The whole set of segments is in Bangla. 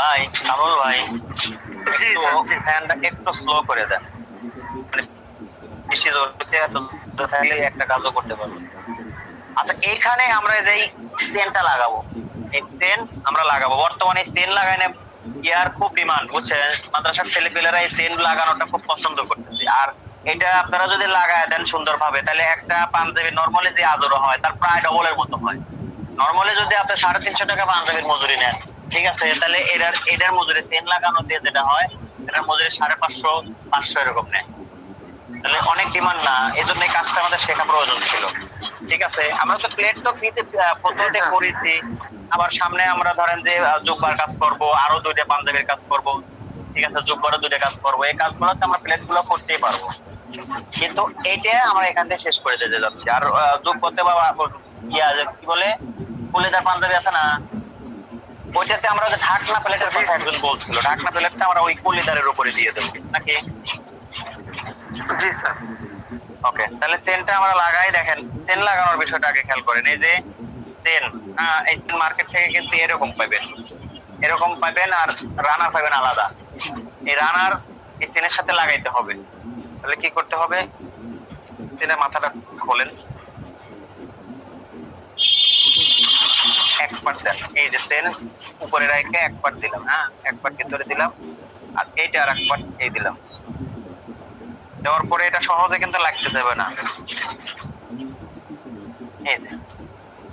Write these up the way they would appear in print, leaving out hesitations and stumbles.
ভাই কামরুল ভাই, জি একটু স্যার, জি। ফ্যানটা একটু স্লো করে দেন। মানে বেশি জোরে এত জোরে থাকলে একটা কাজও করতে পারবো। আচ্ছা, এখানে আমরা যে স্টেনটা লাগাবো, এই স্টেন আমরা লাগাবো। বর্তমানে স্টেন লাগাই না, ইয়ার খুব ডিমান্ড, বুঝছেন? মাদ্রাসার ছেলেপেলেরা এই স্টেন লাগানোটা খুব পছন্দ করতেছে। আর এটা আপনারা যদি লাগায় দেন সুন্দরভাবে, তাহলে একটা পাঞ্জাবি নরমালি যে আদর হয় তার প্রায় ডবলের মতো হয়। নরমালি যদি আপনি 350 টাকা পাঞ্জাবির মজুরি নেন, ঠিক আছে, তাহলে এটার মজুরি চেন লাগানো দিয়ে যেটা হয়, এটার মজুরি 550 500 এরকম নেয়। তাহলে অনেক ডিমান্ড না, এই জন্য এই কাজটা আমাদের শেখা প্রয়োজন ছিল। ঠিক আছে, আমরা তো প্লেট তো ফ্রিতে জি পদ্ধতিতে স্যার। করেছি। আবার সামনে আমরা ধরেন যে জুব্বার কাজ করব, আরো 2টা পাঞ্জাবির কাজ করব, ঠিক আছে, জুব্বারও 2টা কাজ করব। এই কাজগুলোতে আমরা প্লেট গুলো করতেই পারবো, কিন্তু এইটা আমরা এখান থেকে শেষ করে দিতে যাচ্ছি। আর যোগ করতে বা কি বলে কলিজার পাঞ্জাবি আছে না, ওইটাতে আমরা যে ঢাকনা প্লেটের জি কথা জি একজন বলছিল, ঢাকনা প্লেটটা আমরা ওই কলিজারের উপরে দিয়ে দেবো নাকি? জি স্যার। ওকে, তাহলে চেনটা আমরা লাগাই। দেখেন, চেন লাগানোর বিষয়টা আগে খেয়াল করেন। এই যে চেন, এই চেন মার্কেট থেকে কিন্তু এরকম পাবেন, এরকম পাবেন, আর রানার পাবেন আলাদা। এই রানার এই চেনের সাথে লাগাইতে হবে। তাহলে কি করতে হবে, চেনের মাথাটা খোলেন, এক পার্ট দেন। এই যে চেন উপরে রাখে এক পার্ট দিলাম, হ্যাঁ, এক পার্ট ভিতরে দিলাম, আর এইটা আর এক পার্ট এই দিলাম। দেওয়ার পরে এটা সহজে কিন্তু লাগতে যাবে না। এই যে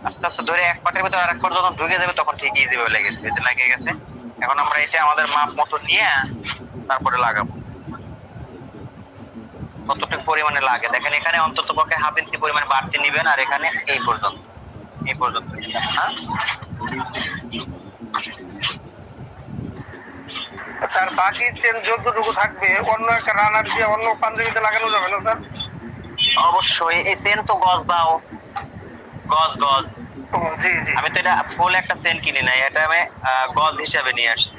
আস্তে আস্তে ধরে এক পাটের ভিতরে আরেক পাট যখন ঢুকে যাবে তখন ঠিক ইজি হয়ে লেগেছে, এই যে লেগে গেছে। এখন আমরা এটা আমাদের মাপ মতো নিয়ে তারপরে লাগাবো। কতটুকু পরিমাণে লাগে দেখেন, এখানে অন্তত পক্ষে হাফ ইঞ্চি পরিমাণে বাড়তি নিবেন, আর এখানে এই পর্যন্ত, এই পর্যন্ত নিবেন, হ্যাঁ। স্যার বাকি চেন যতটুকু থাকবে অন্য একটা রানার দিয়ে অন্য পাঞ্জাবিতে লাগানো যাবে না স্যার? অবশ্যই এই চেন তো গজ দাও, গজ গজ। ও জি জি। আমি তো এটা ফুল একটা চেন কিনি নাই, এটা আমি গজ হিসেবে নিয়ে আসছি।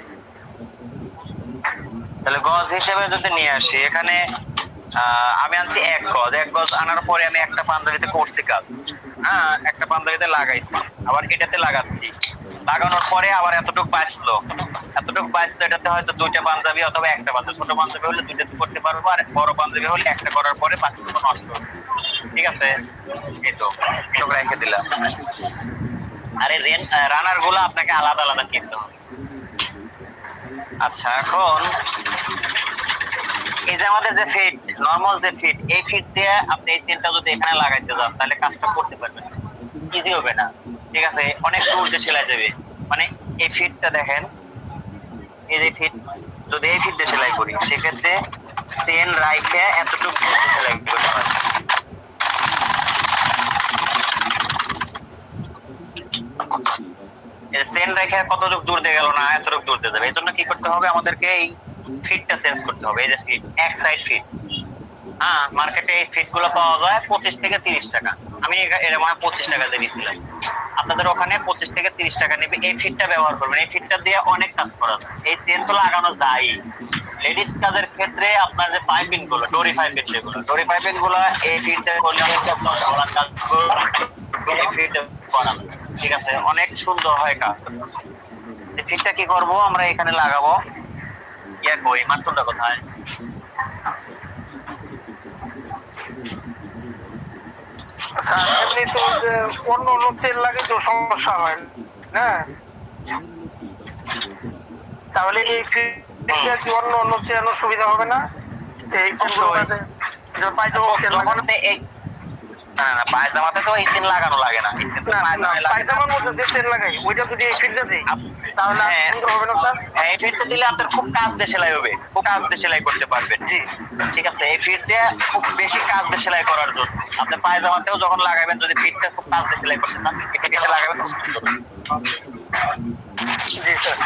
তাহলে গজ হিসেবে যদি নিয়ে আসি, এখানে আমি আনছি এক গজ। এক গজ আনার পরে আমি একটা পাঞ্জাবিতে করছি কাজ, হ্যাঁ, একটা পাঞ্জাবিতে লাগাইছি, আবার এটাতে লাগাচ্ছি। লাগানোর পরে আবার এতটুকু বাঁচলো, এতটুকু বাঁচলো, এটাতে হয়তো 2টা পাঞ্জাবি অথবা একটা পাঞ্জাবি, ছোট পাঞ্জাবি হলে 2টা করতে পারবো, আর বড় পাঞ্জাবি হলে একটা করার পরে বাকিটুকু নষ্ট হবে। ঠিক আছে, এই তো সব রেখে দিলাম। আর এই রানার গুলো আপনাকে আলাদা আলাদা কিনতে হবে। আচ্ছা, এখন এই যে আমাদের যে ফিট, নরমাল যে ফিট, এই ফিট দিয়ে আপনি এই চেনটা যদি এখানে লাগাইতে যান তাহলে কাজটা করতে পারবেন, ইজি হবে না। ঠিক আছে, অনেক দূর দিয়ে সেলাই যাবে। মানে এই ফিটটা দেখেন, এই যে ফিট, যদি এই ফিট দিয়ে সেলাই করি সেক্ষেত্রে চেন রাইখে এতটুকু সেলাই করতে পারবেন। চেন রেখে কতটুকু দূর দিয়ে গেল না, এতটুকু দূর দিয়ে যাবে। এই জন্য কি করতে হবে, আমাদেরকে এই ফিটটা চেঞ্জ করতে হবে। এই যে ফিট, এক সাইড ফিট, হ্যাঁ, মার্কেটে এই ফিট গুলো পাওয়া যায় 25 থেকে 30 টাকা। আমি এর মানে 25 টাকা দিয়ে নিয়েছিলাম। আপনাদের ওখানে 25 থেকে 30 টাকা নেবে। এই ফিটটা ব্যবহার করবেন, এই ফিটটা দিয়ে অনেক কাজ করা যায়। এই চেন তো লাগানো যায় লেডিস কাজের ক্ষেত্রে। আপনার যে পাইপিং গুলো, ডোরি পাইপিং, যেগুলো ডোরি পাইপিং গুলো এই ফিটটা করলে গলার কাজ এই ফিট করা, ঠিক আছে, অনেক সুন্দর হয় কাজ। এই ফিটটা কি করব, আমরা এখানে লাগাবো। ইয়া কই মাত্রটা কোথায়? স্যার এমনি তো যে অন্য অন্য চেন লাগে তো সমস্যা হয় না, তাহলে এই ফিটটা কি অন্য অন্য চেন সুবিধা হবে না? এই চেনগুলো অবশ্যই। পায়জামা চেন যখন লাগানো? এই না না না, পায়জামাতে তো এই চেন লাগানো লাগে না, এই চেন তো না না, পায়জামায় লাগে না। পায়জামার মধ্যে যে চেন লাগাই ওইটা যদি এই ফিটটা দিই তাহলে আর কি হ্যাঁ, সুন্দর হবে না স্যার? হ্যাঁ, এই ফিটটা দিলে আপনার খুব কাজ দিয়ে সেলাই হবে, খুব কাজ দিয়ে সেলাই করতে পারবেন। জি ঠিক আছে, এই ফিট দিয়ে খুব বেশি কাজ দিয়ে সেলাই করার জন্য আপনি পায়জামাতেও যখন লাগাবেন, যদি ফিটটা খুব কাজ দিয়ে সেলাই করতে চান, এই ফিটটা লাগাবেন, খুব সুন্দর। জি স্যার।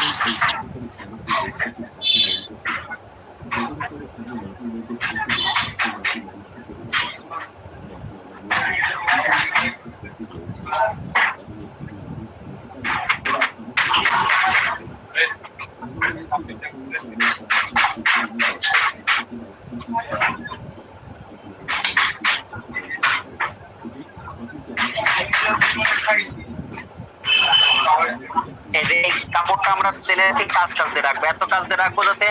এই যে এই কাপড়টা আমরা অ্যাক্সিলারেটর কাজ করতে রাখবো, এত কাজে রাখবো যাতে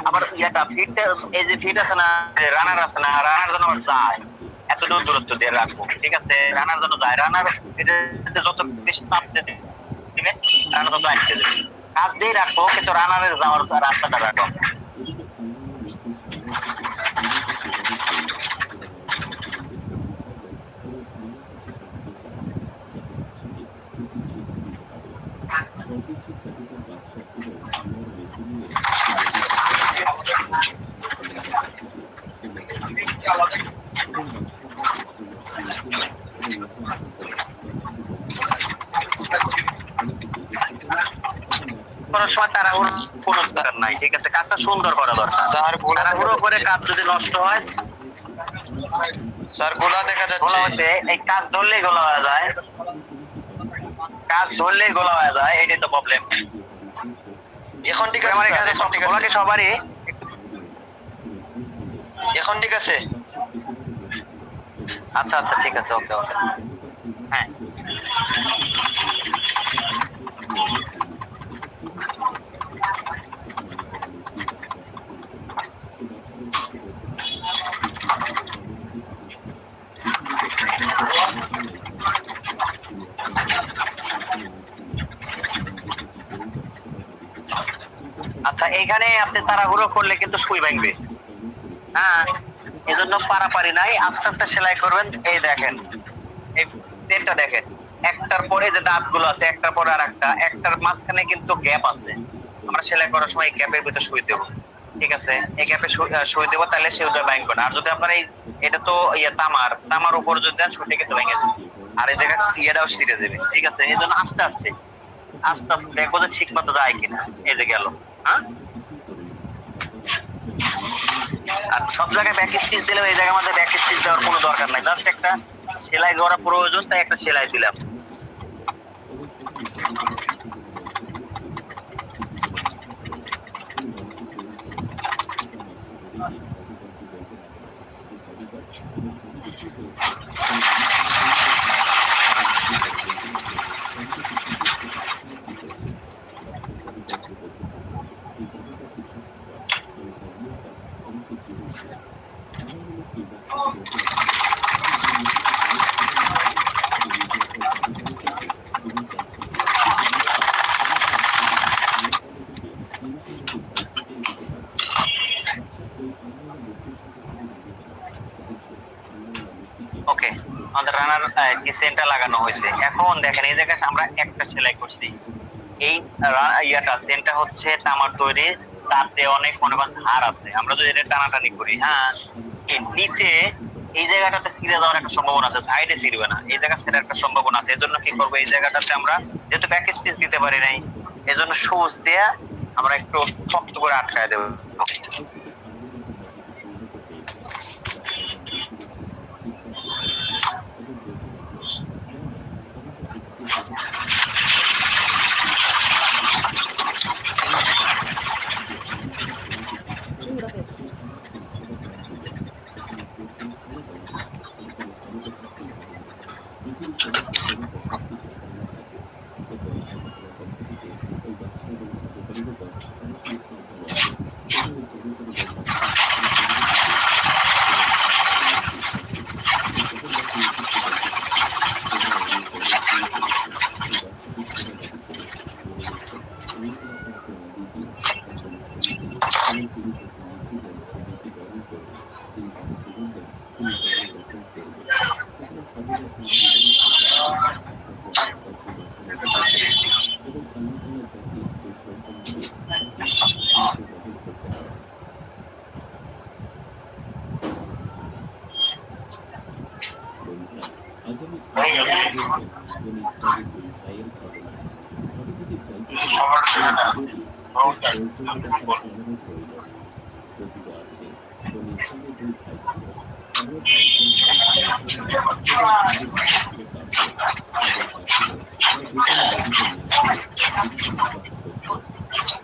আবার ইয়াটা ফিট, এই যে ফিট আছে না, রানার আছে না, রানার জন্য আবার যায় এত দূরত্ব দিয়ে রাখবো। ঠিক আছে, রানার জন্য যায়, রানার এটা যত বেশি চাপ দিবে রানার তত আটকে যাবে। কাজ দিয়ে রাখবো কিন্তু রানারের যাওয়ার রাস্তাটা রাখো। করার সময় তাড়াহুড়ো কোনো দরকার নাই। ঠিক আছে, কাজটা সুন্দর করা দরকার। স্যার তাড়াহুড়ো করে কাজ যদি নষ্ট হয়, স্যার গোলা দেখা গোলা যাচ্ছে। হচ্ছে এই কাজ ধরলেই গোলা হয়ে যায়, কাজ ধরলেই গোলা হয়ে যায়, এটাই তো প্রবলেম। এখন ঠিক আছে আমার স্যার, এখানে এখন ঠিক গোলাকে আছে, সবারই এখন ঠিক আছে। আচ্ছা আচ্ছা ঠিক আছে, ওকে ওকে। হ্যাঁ আচ্ছা, এখানে আপনি তাড়াহুড়ো করলে কিন্তু সুই ভাঙবে। হ্যাঁ, এজন্য পারাপারি নাই, আস্তে আস্তে সেলাই করবেন। এই দেখেন, এই চেনটা দেখেন, একটার পরে যে দাঁতগুলো আছে একটার পরে আর একটা, একটার মাঝখানে কিন্তু গ্যাপ আছে। আমরা সেলাই করার সময় এই গ্যাপের ভিতরে সুই দেবো। ঠিক আছে, এই গ্যাপে সুই দেবো, তাহলে সেটা ভাঙবে না। আর যদি আপনার এই এটা তো ইয়ে তামার উপর যদি দেন সুইটা কিন্তু ভেঙে যাবে, আর এই জায়গা ইয়েটাও ছিঁড়ে যাবে। ঠিক আছে, এই জন্য আস্তে আস্তে আস্তে আস্তে দেখবো যে ঠিক মতো যায় কিনা। এই যে গেল। হ্যাঁ, আর সব জায়গায় ব্যাক স্টিচ দিলেও এই জায়গার মধ্যে ব্যাক স্টিচ দেওয়ার কোনো দরকার নাই, জাস্ট একটা সেলাই করা প্রয়োজন, তাই একটা সেলাই দিলাম। ওকে, আমাদের রানার ডিসেন্টটা লাগানো হয়েছে। এখন দেখেন এই জায়গায় আমরা একটা সেলাই করছি। এই ইয়াটা সেন্টটা হচ্ছে তামার তৈরি, তাতে অনেক মনে করেন ধার আছে। আমরা যদি এটা টানাটানি করি, হ্যাঁ, এই নিচে এই জায়গাটাতে ছিঁড়ে যাওয়ার একটা সম্ভাবনা আছে, সাইডে ছিঁড়বে না, এই জায়গা ছেড়ে একটা সম্ভাবনা আছে। এজন্য কি করবো, এই জায়গাটাতে আমরা যেহেতু ব্যাক স্টিচ দিতে পারি নাই, এজন্য সুচ দিয়ে আমরা একটু শক্ত করে আটকায় দেবো।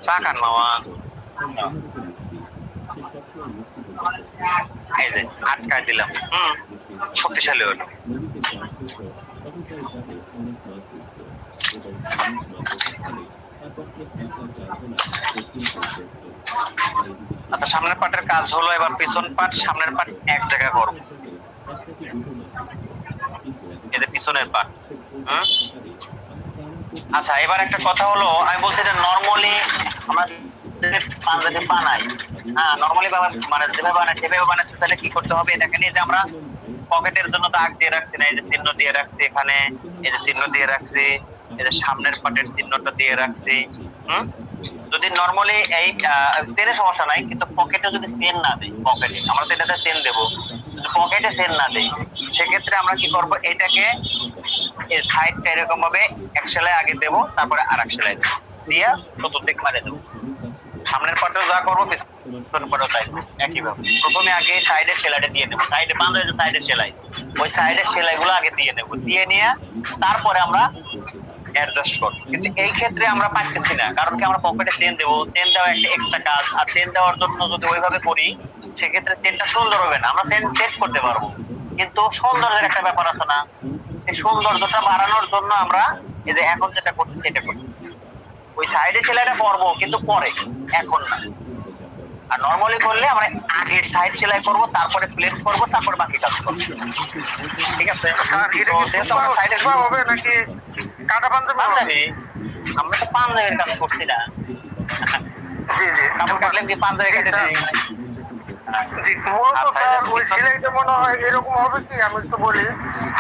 চাকান মামা, এই যে আটকায় দিলাম, শক্তিশালী হলো। আচ্ছা, সামনের পাটের কাজ হলো, এবার পিছন পাট সামনের পাট এক জায়গায় করব। এই যে পিছনের পাট। হুম? আচ্ছা, এবার একটা কথা হলো, আমি বলছি যে নরমালি আমরা যে পাঞ্জাবি বানাই, হ্যাঁ নরমালি মানে যেভাবে বানাই সেভাবে বানাতে চাইলে কি করতে হবে, দেখেন এই যে আমরা পকেটের জন্য দাগ দিয়ে রাখছি না, এই যে চিহ্ন দিয়ে রাখছি এখানে, এই যে চিহ্ন দিয়ে রাখছি, এই যে সামনের পাটের চিহ্নটা দিয়ে রাখছি। হুম? যদি নরমালি এই চেনে সমস্যা নাই, কিন্তু পকেটে যদি চেন না দেই, পকেটে আমরা তো এটাতে চেন দেবো, পকেটে চেন না দেই, সেক্ষেত্রে আমরা কি করব, এটাকে এই সাইডটা এরকম ভাবে এক সেলাই আগে দেবো, তারপরে আর এক সেলাই দেবো, দিয়ে চতুর্দিক মারে দেবো। সামনের পাটেও যা করবো পিছনের পাটেও তাই একই ভাবে। প্রথমে আগে সাইডের সেলাইটা দিয়ে নেবো, সাইডে বাঁধা যে সাইডের সেলাই, ওই সাইডের সেলাই গুলো আগে দিয়ে নেবো, দিয়ে নিয়ে তারপরে আমরা অ্যাডজাস্ট করবো। কিন্তু এই ক্ষেত্রে আমরা পারতেছি না, কারণ কি আমরা পকেটে চেন দেবো, চেন দেওয়া একটা এক্সট্রা কাজ, আর চেন দেওয়ার জন্য যদি ওইভাবে করি সেক্ষেত্রে চেনটা সুন্দর হবে না। আমরা চেন সেট করতে পারবো, কিন্তু সৌন্দর্যের একটা ব্যাপার আছে না, এই সৌন্দর্যটা বাড়ানোর জন্য আমরা এই যে এখন যেটা করছি সেটা করছি, ওই সাইডে সেলাইটা করবো কিন্তু পরে, এখন না। আর নরমালি করলে আমরা আগে সাইড সেলাই করবো, তারপরে প্লেস করবো, তারপরে বাকি কাজ করবো। ঠিক আছে? স্যার এটা কি যেহেতু আমরা সাইডে হবে নাকি কাটা পাঞ্জাবি হবে? পাঞ্জাবি, আমরা তো পাঞ্জাবির কাজ করছি না। জি জি কাপড় কাটলে কি পাঞ্জাবি কেটে দেয়? জি, মূলত স্যার ওই সেলাইটা মনে হয় এরকম হবে কি, আমি একটু বলি,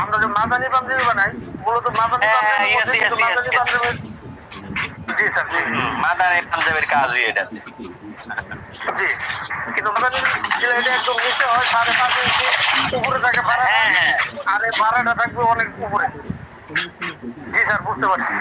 আমরা যে মাদানি পাঞ্জাবি বানাই, মূলত মাদানি পাঞ্জাবি বলতে কিন্তু মাদানি পাঞ্জাবির, জি স্যার জি মাদানি পাঞ্জাবির কাজই এটা। জি, কিন্তু মাদানি সেলাইটা একদম নিচে হয় 5.5 ইঞ্চি, উপরে থাকে ভাড়া, হ্যাঁ হ্যাঁ, আর এই ভাড়াটা থাকবে অনেক উপরে। জি স্যার বুঝতে পারছি।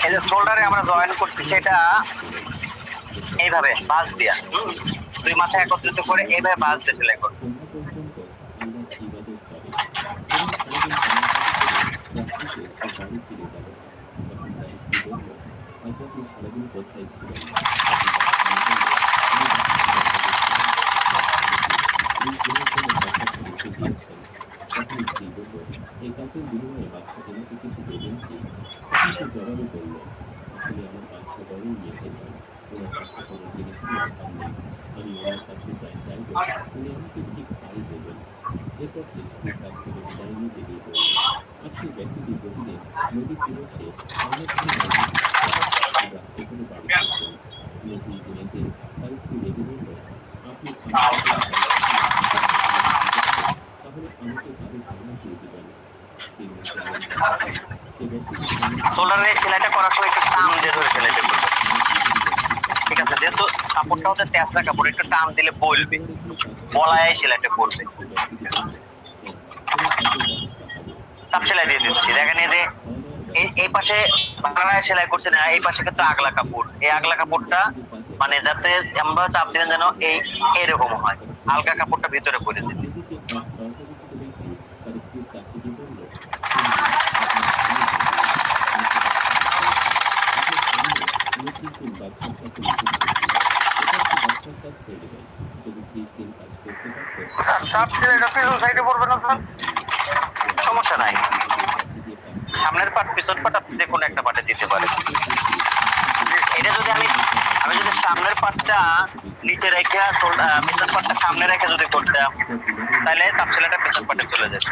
এই যে শোল্ডারে আমরা জয়েন করছি সেটা এইভাবে বাঁশ দিয়া, দুই মাথা একত্রিত করে এইভাবে বাঁশ দিয়ে সেলাই করবো। শোল্ডারের সেলাইটা করার সময় একটু টান দিয়ে ধরে সেলাইটা করবো। ঠিক আছে? যেহেতু কাপড়টা হচ্ছে তেসরা কাপড়, একটু টান দিলে বলবে, বলায় সেলাইটা করবে। চাপ সেলাই দিয়ে দিচ্ছি, দেখেন এই যে এই পাশে বাংলায় সেলাই করছে না, এই পাশে কিন্তু আগলা কাপড়, এই আগলা কাপড়টা মানে যাতে আমরা চাপ দিলেন যেন এই এরকম হয়, হালকা কাপড়টা ভিতরে পড়ে দেবে। স্যার চাপ সেলাইটা পিছন সাইডে পড়বে না স্যার? সমস্যা নাই, সামনের পাট পিছন পাট আপনি যে কোনো একটা পাটে দিতে পারেন। এটা যদি আমি যদি সামনের পাটটা নিচে রেখে পিছন পাটটা সামনে রেখে যদি করতাম, তাহলে চাপ সেলাইটা পিছন পাটে চলে যেত।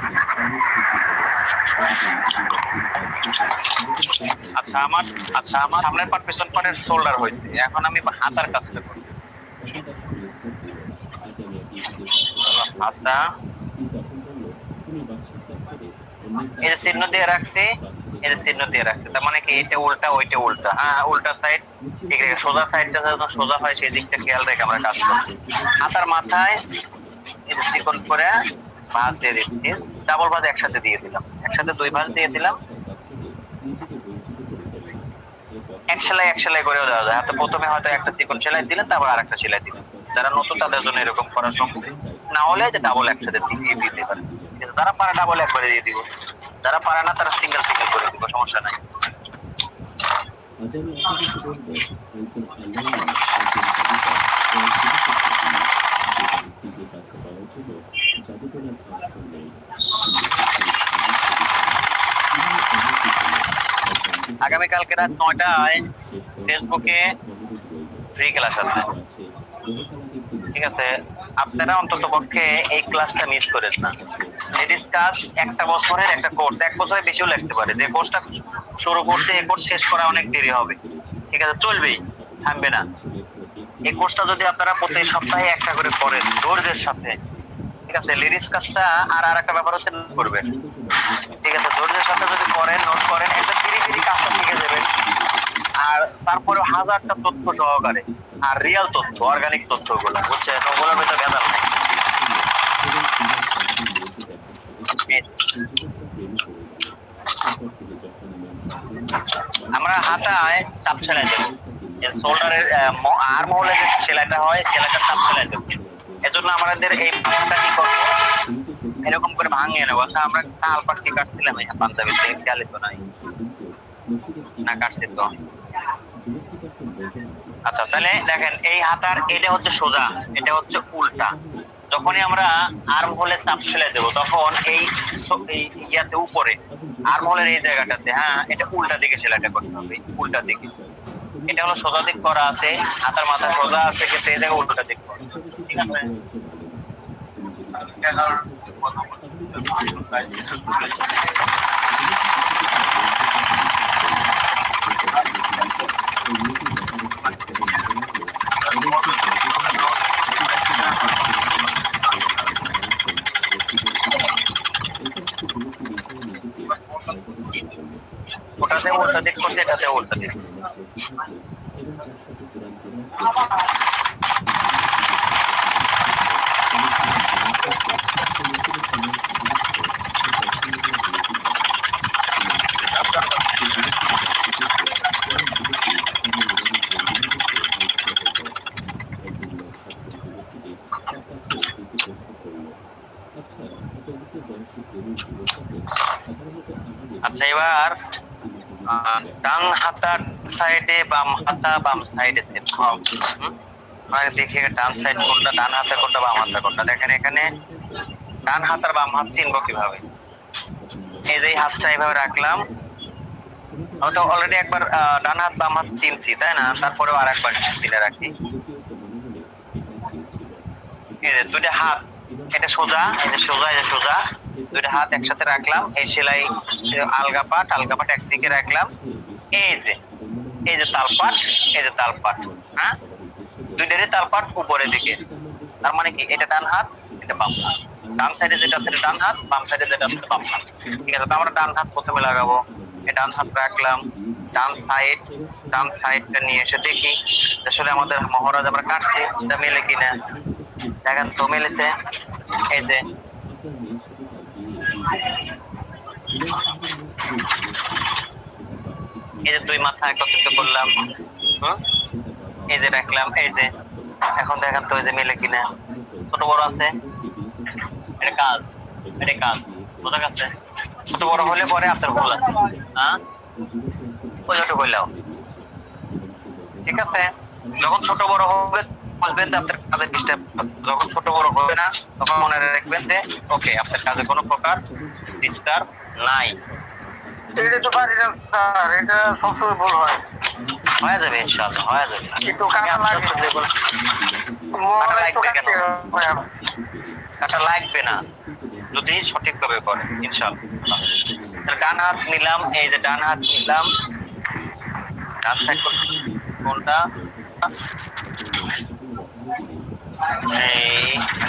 আচ্ছা আমার সামনের পাট পিছন পাটের শোল্ডার হয়েছে, এখন আমি হাতার কাজটা করব। হাতটা এই যে চিহ্ন দিয়ে রাখছি, এই যে চিহ্ন দিয়ে রাখছি, তার মানে কি এটা উল্টা ওইটা উল্টা, হ্যাঁ উল্টা সাইড ঠিক রেখে সোজা সাইডটা যেন সোজা হয় সেই দিকটা খেয়াল রেখে আমরা কাজ করছি। হাতার মাথায় এই যে চিকন করে ভাঁজ দিয়ে দিচ্ছি, ডাবল ভাঁজ একসাথে দিয়ে দিলাম, একসাথে দুই ভাঁজ দিয়ে দিলাম, এক সেলাই করেও দেওয়া যায়। হাতে প্রথমে হয়তো একটা চিকন সেলাই দিলেন, তারপর আর একটা সেলাই দিলেন। যারা নতুন তাদের জন্য এরকম করা সম্ভব, না হলে যে ডাবল একসাথে দিয়ে দিতে পারেন, যারা পারে ডাবল একবারে দিয়ে দিব, যারা পারে না তারা সিঙ্গেল সিঙ্গেল করে দিব, সমস্যা নাই। আজ আমি আপনাদেরকে বলব একজন আল্লাহওয়ালা, একজন জাদুকর, যে তার স্ত্রীকে কাছে পাওয়ার জন্য জাদুকরের আশ্রয় নেয়। আগামীকালকে রাত 9টায় ফেসবুকে ফ্রি ক্লাস আছে, ঠিক আছে? আপনারা অন্তত পক্ষে এই ক্লাসটা মিস করেন না। লেডিস ক্লাস একটা বছরের একটা কোর্স, এক বছরের বেশিও লাগতে পারে। যে কোর্সটা শুরু করছে এই কোর্স শেষ করা অনেক দেরি হবে, ঠিক আছে? চলবেই, থামবে না। এই কোর্সটা যদি আপনারা প্রতি সপ্তাহে একটা করে করেন ধৈর্যের সাথে, ঠিক আছে? লেডিস ক্লাসটা আর একটা ব্যাপার হচ্ছে নোট করবেন, ঠিক আছে? ধৈর্যের সাথে যদি করেন, নোট করেন, একটা ধীরে ধীরে কাজটা শিখে যাবেন। আর তারপরে হাজারটা তথ্য সহকারে, আর রিয়েল তথ্য, অর্গানিক তথ্যগুলো, বুঝছেন? ওগুলোর ভিতরে ভেজাল নাই। আমরা হাতায় চাপ সেলাই দেবো, শোল্ডারের আর মহলে যে সেলাইটা হয়, সেলাইটা চাপ সেলাই দেবো। এজন্য আমাদের এই পাটটা কি করবো, এরকম করে ভাঙিয়ে নেবো। আচ্ছা, আমরা তাল পাটটি কাটছিলাম এই পাঞ্জাবিতে, খেয়ালই তো নাই, না কাটছি তো। আচ্ছা, তাহলে দেখেন এই হাতার এটা হচ্ছে সোজা, এটা হচ্ছে উল্টা। যখনই আমরা আর্ম হোলে চাপ সেলাই দেবো তখন এই ইয়াতে উপরে আর্ম হোলের এই জায়গাটাতে, হ্যাঁ, এটা উল্টা দিকে সেলাইটা করতে হবে, উল্টা দিকে। এটা হলো সোজা দিক করা আছে, হাতার মাথা সোজা আছে, কিন্তু এই জায়গায় উল্টা দিক করা, ঠিক আছে? ওটাতে উল্টা দিক করছে, এটাতে উল্টা দিক। আচ্ছা, এবার ডান হাতার সাইডে বাম হাতা, বাম সাইডে সেট মানে দেখি ডান সাইড কোনটা, ডান হাতে কোনটা, বাম হাতে কোনটা। দেখেন এখানে ডান হাত আর বাম হাত চিনবো কিভাবে? এই যে হাতটা এইভাবে রাখলাম, আমি তো অলরেডি একবার ডান হাত বাম হাত চিনছি, তাই না? তারপরেও আর একবার চিনে রাখি। এই যে দুইটা হাত, এটা সোজা, এই যে সোজা, এই যে সোজা, দুইটা হাত একসাথে রাখলাম। এই সেলাই আলগা পাট একদিকে রাখলাম। এই যে তালপাট, এই যে তালপাট, হ্যাঁ, দুইটারই তালপাট উপরের দিকে। তার মানে কি, এটা ডান হাত, এটা বাম হাত। ডান সাইডে যেটা আছে ডান হাত, বাম সাইডে যেটা আছে বাম হাত, ঠিক আছে? তো আমরা ডান হাত প্রথমে লাগাবো। এই ডান হাত রাখলাম, ডান সাইডটা নিয়ে এসে দেখি আসলে আমাদের মহারাজ আমরা কাটছি এটা মেলে কিনা। দেখেন তো মেলেছে। এই যে দুই মাথা একত্রিত করলাম, এই যে রাখলাম। এই যে এখন দেখেন তো এই যে মেলে কিনা, ছোট বড় আছে, এটা কাজ বোঝা গেছে? ছোট বড় হলে পরে আপনার ভুল আছে, হ্যাঁ, ওই ছোট হইলাম, ঠিক আছে? যখন ছোট বড় হবে বুঝবেন যে আপনার কাজে ডিস্টার্ব আছে। যখন ছোট বড় হবে না তখন মনে রাখবেন যে ওকে, আপনার কাজে কোনো প্রকার ডিস্টার্ব নাই। এটা তো পারি না স্যার, এটা সবসময় ভুল হয়। হয়ে যাবে ইনশাআল্লাহ, হয়ে যাবে। একটু কাটা লাগবে, কাটা লাগবে না যদি সঠিকভাবে করে, ইনশাআল্লাহ। ডান হাত নিলাম, এই যে ডান হাত নিলাম, ডান সাইড কোনটা? এই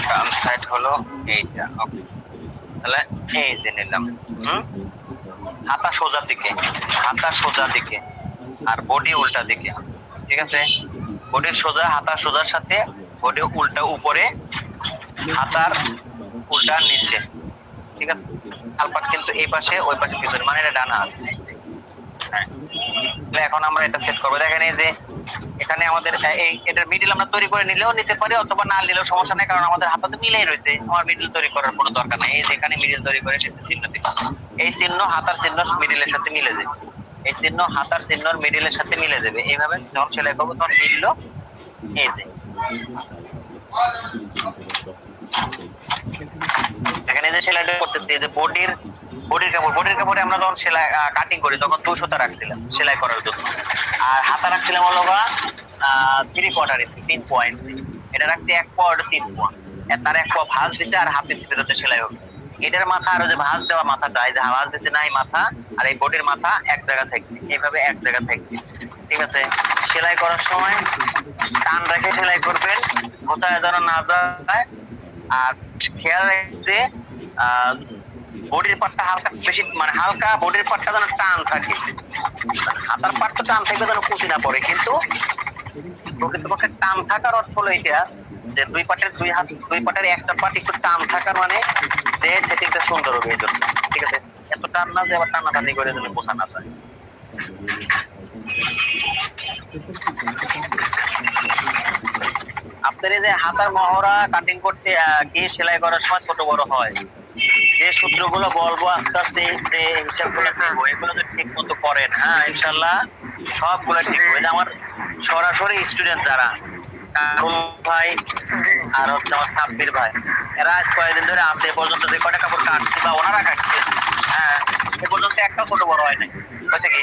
ডান সাইড হলো এইটা, ওকে। তাহলে এই যে নিলাম, হাতা সোজা দিকে আর বডি উল্টা দিকে, ঠিক আছে? বডির সোজা, হাতা সোজার সাথে বডি উল্টা উপরে, হাতার উল্টা নিচে, ঠিক আছে? তালপাট কিন্তু এই পাশে, ওই পাশে পিছনে, মানে এটা ডান হাত। এখন আমরা এটা সেট করবো। দেখেন এই যে এখানে আমাদের এটার মিডল আমরা তৈরি করে নিলেও নিতে পারি অথবা না নিলেও সমস্যা নেই, কারণ আমাদের হাতে তো মিলেই রয়েছে, আমার মিডল তৈরি করার কোনো দরকার নেই। এই যে এখানে মিডল তৈরি করে চিহ্ন দিই, এই চিহ্ন হাতার চিহ্ন মিডলের সাথে মিলে যাবে, এই চিহ্ন হাতার চিহ্ন মিডলের সাথে মিলে যাবে। এইভাবে যখন সেলাই করবো তখন মিললো, এই যে এখানে যে সেলাইটা করতেছি, এই যে বডির কাপড়ে আমরা যখন সেলাই কাটিং করি তখন 2 সুতা রাখছিলাম সেলাই করার জন্য, আর হাতা রাখছিলাম হলো 3/4 ইঞ্চি 3 পয়েন্ট, এটা রাখছি 1 পয়েন্ট 3 পয়েন্ট, তার 1 পয়েন্ট ভাঁজ দিতে আর হাফ ইঞ্চি ভিতরে সেলাই হবে। এটার মাথা আর যে ভাঁজ দেওয়া মাথাটা, এই যে ভাঁজ দিতে নাই মাথা, আর এই বডির মাথা এক জায়গা থাকবে, এইভাবে এক জায়গা থাকবে, ঠিক আছে। সেলাই করার সময় টান রেখে সেলাই করবেন, কোথায় যেন না যায়। আর খেয়াল রাখছে বডির পার্টটা হালকা বেশি, মানে হালকা বডির পার্টটা যেন টান থাকে, হাতার পার্টটা টান থাকবে যেন কুচি না পড়ে। কিন্তু প্রকৃতপক্ষে টান থাকার অর্থ হলো এটা যে দুই পাটের একটা পার্ট একটু টান থাকা মানে যে সেটিংটা সুন্দর হবে এই জন্য, ঠিক আছে। এত টান না যে আবার টানাটানি করে যেন বোঝা না যায়। আপনার এই যে হাতার মহড়া কাটিং করতে কি সেলাই করার সময় ছোট বড় হয়, যে সূত্রগুলো বলবো আস্তে আস্তে, যে হিসাবগুলো দেখবো, এগুলো যদি ঠিক মতো করেন, হ্যাঁ ইনশাল্লাহ সবগুলো ঠিক হবে। আমার সরাসরি স্টুডেন্ট যারা কারুল ভাই আর হচ্ছে আমার সাব্বির ভাই, এরা আজ কয়েকদিন ধরে আছে, এ পর্যন্ত যে কটা কাপড় কাটছে বা ওনারা কাটছে, হ্যাঁ এ পর্যন্ত একটা ছোট বড় হয় নাই। হয়েছে কি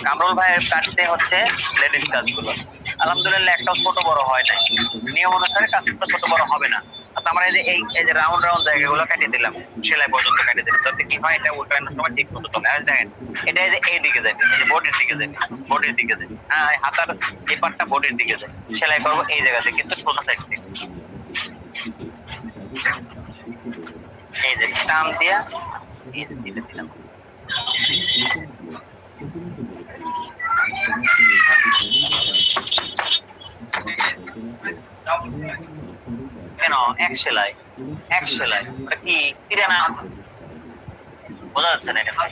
কামরুল ভাই কাটতে হচ্ছে লেডিস কাজগুলো, আলহামদুলিল্লাহ একটাও ছোট বড় হয় নাই, নিয়ম অনুসারে কাজটা ছোট বড় হবে না। আচ্ছা আমরা এই যে রাউন্ড জায়গাগুলো কেটে দিলাম, সেলাই পর্যন্ত কেটে দিলাম, তাতে কি হয় এটা উল্টানোর সময় ঠিক মতো চলে। আর দেখেন এটা এই যে এই দিকে যাবে, এই যে বডির দিকে যাবে, বডির দিকে যাবে, হ্যাঁ হাতার এই পাটটা বডির দিকে যাবে, সেলাই করবো এই জায়গাতে কিন্তু সোজা সাইড থেকে, এই যে টান দিয়া এই যে দিলে দিলাম। কেন এক সেলাই ওটা কি ফিরে না, বোঝা যাচ্ছে না এখানে,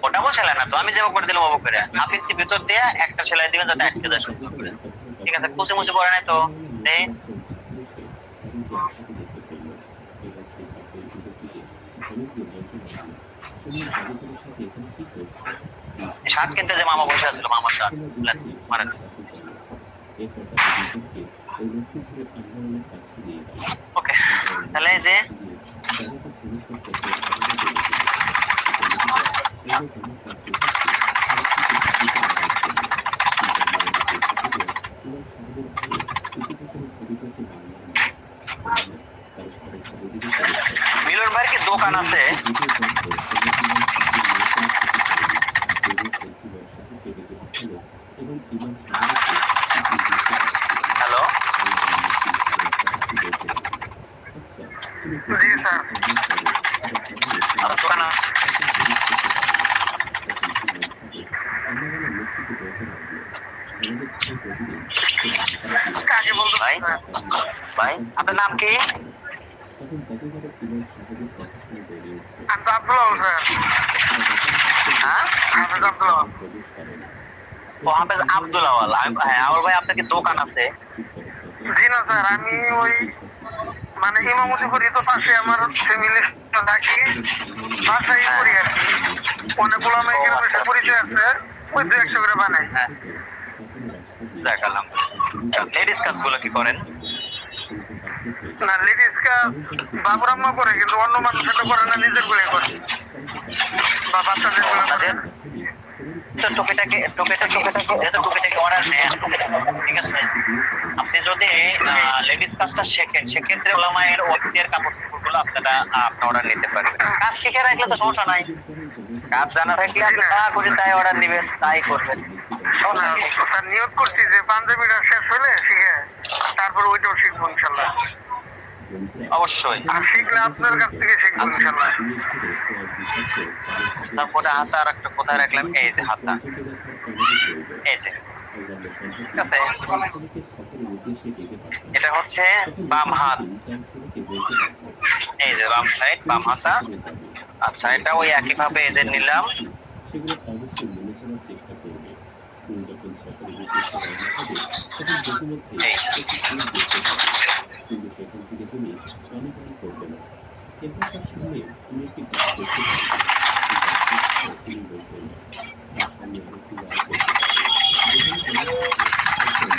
ওটাও সেলাই না তো, আমি যেমন করে দিলাম ওভাবে করে হাফ ইঞ্চি ভিতর দিয়ে একটা সেলাই দিবেন যাতে আটকে যায় সুন্দর করে, ঠিক আছে। কুচি মুচি পড়ে নাই তো শার্ট কিনতে যে মামা বসে আসছিল, মামার শার্ট মানে ওকে। তাহলে যে মিলন ভাইয়ের কি দোকান আছে? হ্যালো জি স্যার, দোকান কাকে বলতো ভাই? ভাই আপনার নাম কি? আমি তো আব্দুল্লাহ স্যার। হ্যাঁ হাফেজ আব্দুল্লাহ। ও হাফেজ আব্দুল আওয়াল। হ্যাঁ আওয়াল ভাই আপনার কি দোকান আছে? জি না স্যার, আমি ওই মানে ইমামতি করি তো, পাশে আমার ফ্যামিলি থাকি, বাসায় করি আর কি। অনেকগুলো আমার এখানে পরিচয় আছে, ওই 2-100 করে বানাই। হ্যাঁ দেখালাম। লেডিস কাজগুলো কি করেন? না লেডিস কাজ বাবুর আম্মা করে, কিন্তু অন্য মানুষ এটা করে না, নিজের গুলো করে বা বাচ্চাদের গুলো করে। তো টুকিটাকে অর্ডার নেন, ঠিক আছে। আপনি যদি লেডিস কাজটা শেখেন, সেক্ষেত্রে ওলামায়ের ঐতিহ্যের কাপড় চোপড়গুলো আপনারা আপনি অর্ডার নিতে পারবেন। কাজ শিখে রাখলে তো সমস্যা নাই, কাজ জানা থাকলে আপনি যা করে তাই অর্ডার নেবেন, তাই করবেন। স্যার নিয়োগ করছি যে পাঞ্জাবিটা শেষ হলে শিখে তারপর ওইটাও শিখবো ইনশাল্লাহ। অবশ্যই। আর শিখলে আপনার কাছ থেকে শিখবো ইনশাল্লাহ। তারপরে হাতা আর একটা কোথায় রাখলাম, এই যে হাতা, এই যে ঠিক আছে, এটা হচ্ছে বাম হাত, এই যে বাম সাইড, বাম হাতা। আচ্ছা, এটা ওই একই ভাবে এদের নিলাম। সেগুলো অবশ্যই মেনে চলার চেষ্টা করবে। তুমি যখন সকালের উদ্দেশ্যে রওনা হবে তখন বহুমধ্যে একটি ট্রেন দেখতে পাবে, কিন্তু সেখান থেকে তুমি পানি করবে না। এরপর তার সামনে তুমি একটি গাছ দেখতে পাবে, সেই গাছটির ছায়া তুমি বসবে না। তার সামনে আরেকটি লাল দেখতে পাবে, যেখানে তোমার সাথে একজন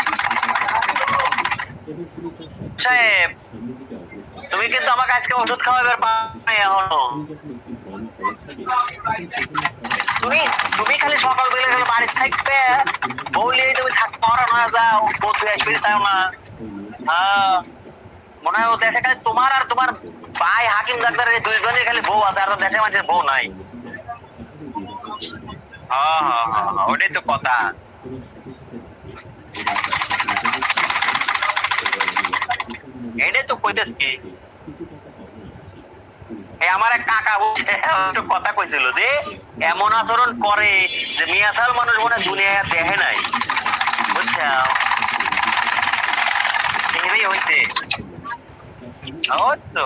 এবং তুমি তার সাথে সাহেব, সামনের দিকে অগ্রসর তুমি কিন্তু আমাকে আজকে ওষুধ খাওয়াবার পাই এখনো। তুমি যখন একটি বন পৌঁছাবে তখন সেখানে তুমি তুমি খালি সকাল বেলা গেলে বাড়ি থাকবে, বললেই তুমি থাকতে পারো না, যাও বসে আসবে চাও না। হ্যাঁ, মনে হয় ও দেশে খালি তোমার আর তোমার ভাই হাকিম ডাক্তারের দুইজনের খালি বউ আছে, আর তো দেশে মানুষের বউ নাই। হ্যাঁ হ্যাঁ হ্যাঁ, ওটাই তো কথা। এটাই তো কইতেছি। আমার এক কাকা একটু কথা কইছিল যে এমন আচরণ করে যে মিয়াসাল মানুষ মনে দুনিয়া দেখে নাই, বুঝছো? এইভাবেই হইছে। ওই তো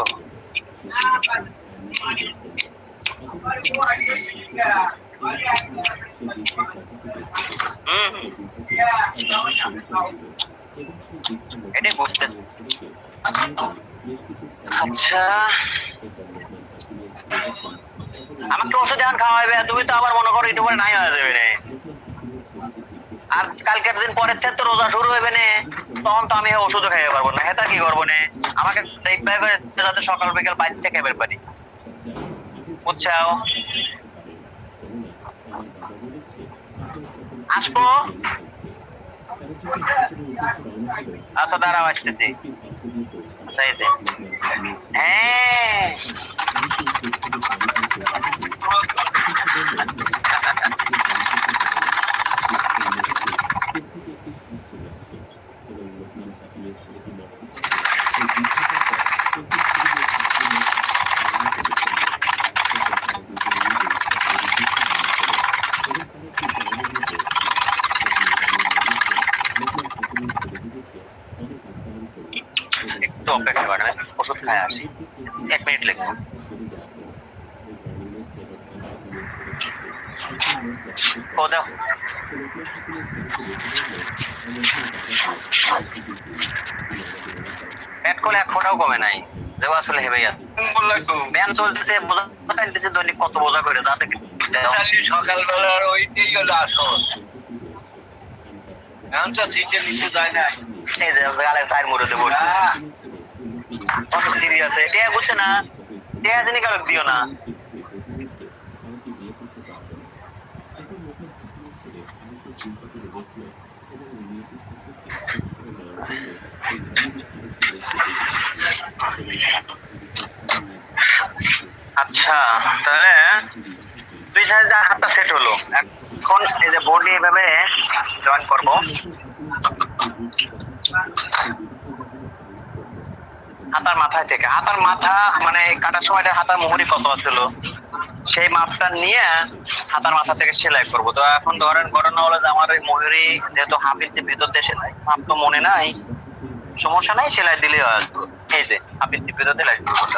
এটাই বুঝতেছি। আচ্ছা, আমাকে ওষুধ যখন খাওয়াবে তুমি তো আবার মনে করো একটু পরে নাই হয়ে যাবে রে। আর কালকের দিন পরের থেকে তো রোজা শুরু হবে না, তখন তো আমি ওষুধও খাইতে পারবো না। হেতা কি করবো না, আমাকে দেখতে হবে যাতে সকাল বিকেল বাইরে থেকে বের পারি, বুঝছো? আসবো। আচ্ছা দাঁড়াও, আসতেছি। হ্যাঁ, একটু অপেক্ষা করেন, ওষুধ খাই আসি। 1 মিনিট লাগবে। ও দাও, পেট করলে 1 ফোঁটাও কমে নাই, দেওয়া আসলে হেবে আছে। ব্যায়াম চলতেছে, বোঝা টানতেছে, দৈনিক কত বোঝা করে যাতে সকালবেলার ওইটাই হলো আসল। এখন তো সিটের নিচে যায় না, এই যে গালের সাইড মুড়তে বসে কত সিরিয়াস। এটা বুঝছে না, এটা জানি কারক দিও না। আচ্ছা, তাহলে দুই সাইডে হাতটা সেট হলো। এখন এই যে বডি এভাবে জয়েন করব। হাতার মাথায় থেকে, হাতার মাথা মানে কাটার সময়টা হাতার মোহরি কত ছিল সেই মাপটা নিয়ে হাতার মাথা থেকে সেলাই করব। তো এখন ধরেন ঘটনা হলো যে আমার এই মোহরি যেহেতু হাফ ইঞ্চি ভেতর দিয়ে সেলাই, মাপ তো মনে নাই, সমস্যা নাই, সেলাই দিলেই হয়। এই যে হাফ ইঞ্চি ভেতর দিয়ে সেলাই করব।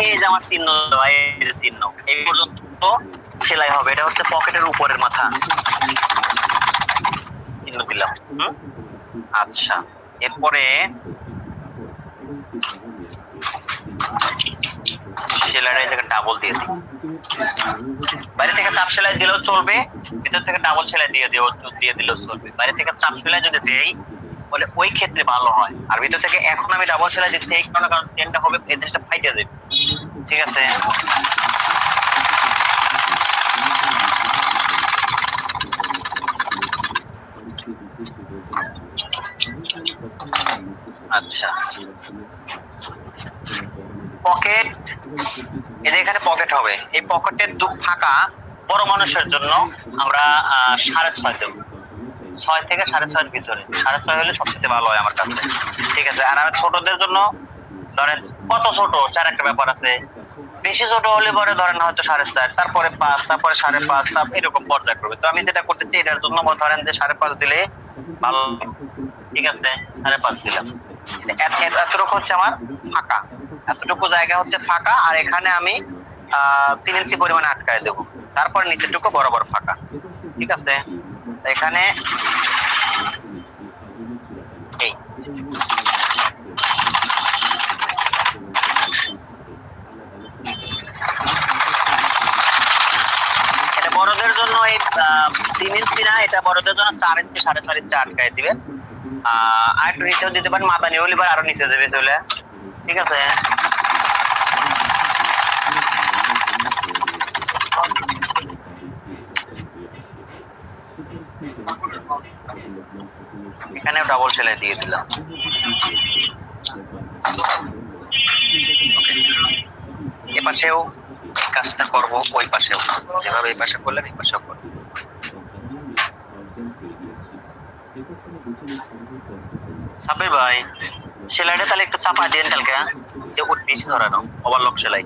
এই যে আমার চিহ্ন, এই যে চিহ্ন, এই পর্যন্ত সেলাই হবে। এটা হচ্ছে পকেটের উপরের মাথা, চিহ্ন দিলাম। আচ্ছা, এরপরে সেলাইটা থেকে ডাবল দিয়ে দিই। বাইরে থেকে চাপ সেলাই দিলেও চলবে, ভিতর থেকে ডাবল সেলাই দিয়ে দিলেও চলবে। বাইরে থেকে চাপ সেলাই যদি দেই বলে ওই ক্ষেত্রে ভালো হয়, আর ভিতর থেকে এখন আমি ডাবল সেলাই দিচ্ছি এই কারণে, কারণ চেনটা হবে এই জিনিসটা ফাইটে যাবে। ঠিক আছে, আচ্ছা, পকেট, এই যে এখানে পকেট হবে, এই পকেটের ফাঁকা বড় মানুষের জন্য আমরা 6.5 দেবো, 6 থেকে 6.5 ভিতরে, 6.5 হলে সবচেয়ে ভালো হয় আমার কাছে। ঠিক আছে, আর আমার ছোটদের জন্য ধরেন কত ছোট, চার একটা ব্যাপার আছে, বেশি ছোট হলে পরে ধরেন হয়তো 4.5, তারপরে 5, তারপরে 5.5, তারপর এরকম পর্যায় করবে। তো আমি যেটা করতেছি এটার জন্য ধরেন যে 5.5 দিলে ভালো। ঠিক আছে, 5.5 দিলাম। এতটুকু হচ্ছে আমার ফাঁকা, এতটুকু জায়গা হচ্ছে ফাঁকা, আর এখানে আমি 3 ইঞ্চি পরিমাণে আটকায় দেবো, তারপরে নিচেরটুকু বরাবর ফাঁকা। ঠিক আছে, এখানে এই এটা বড়দের জন্য এই 3 ইঞ্চি না, এটা বড়দের জন্য 4 ইঞ্চি 4.5 ইঞ্চি আটকায় দিবেন। আর একটু নিচেও দিতে পারেন, মাথা নিয়ে হলে আরো নিচে যাবে চলে। ঠিক আছে, এখানেও ডাবল সেলাই দিয়ে দিলাম। এ পাশেও কাজটা করবো, ওই পাশেও যেভাবে এই পাশে করলেন এই পাশেও করবো। সাবির ভাই, সেলাইটা তাহলে একটু চাপা দিন কালকে, যে ওর বেশি ধরানো ওভারলক সেলাই,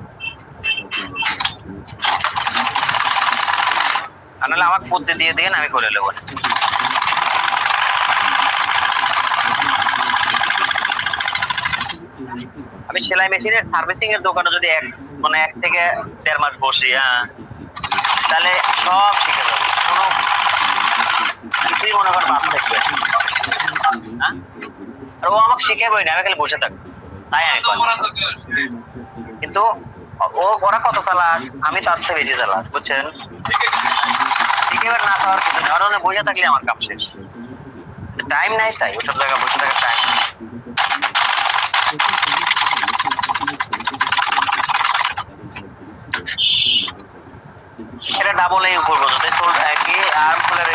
আর নাহলে আমার বুদ্ধি দিয়ে দিন, আমি করে নেবো। আমি সেলাই মেশিনের সার্ভিসিং এর দোকানে যদি 1 থেকে 1.5 মাস বসি, তাহলে সব শিখে যাবে, কোনো কিছুই মনে করেন বাদ থাকবে। আর ও আমাকে শিখাবই না, আমি খালি বসে থাকবো, তাই আমি কিন্তু ওরা কত চালাক, আমি তার থেকে বেশি চালাক, বুঝছেন? শিখেবার না পাওয়ার কিছু নেই, ওরা বসে থাকলে আমার কাজ শেষ, টাইম নাই, তাই ওসব জায়গায় বসে থাকার টাইম নেই। এটা ডাবল এই উপর পর্যন্ত কি আর্ম ফুলের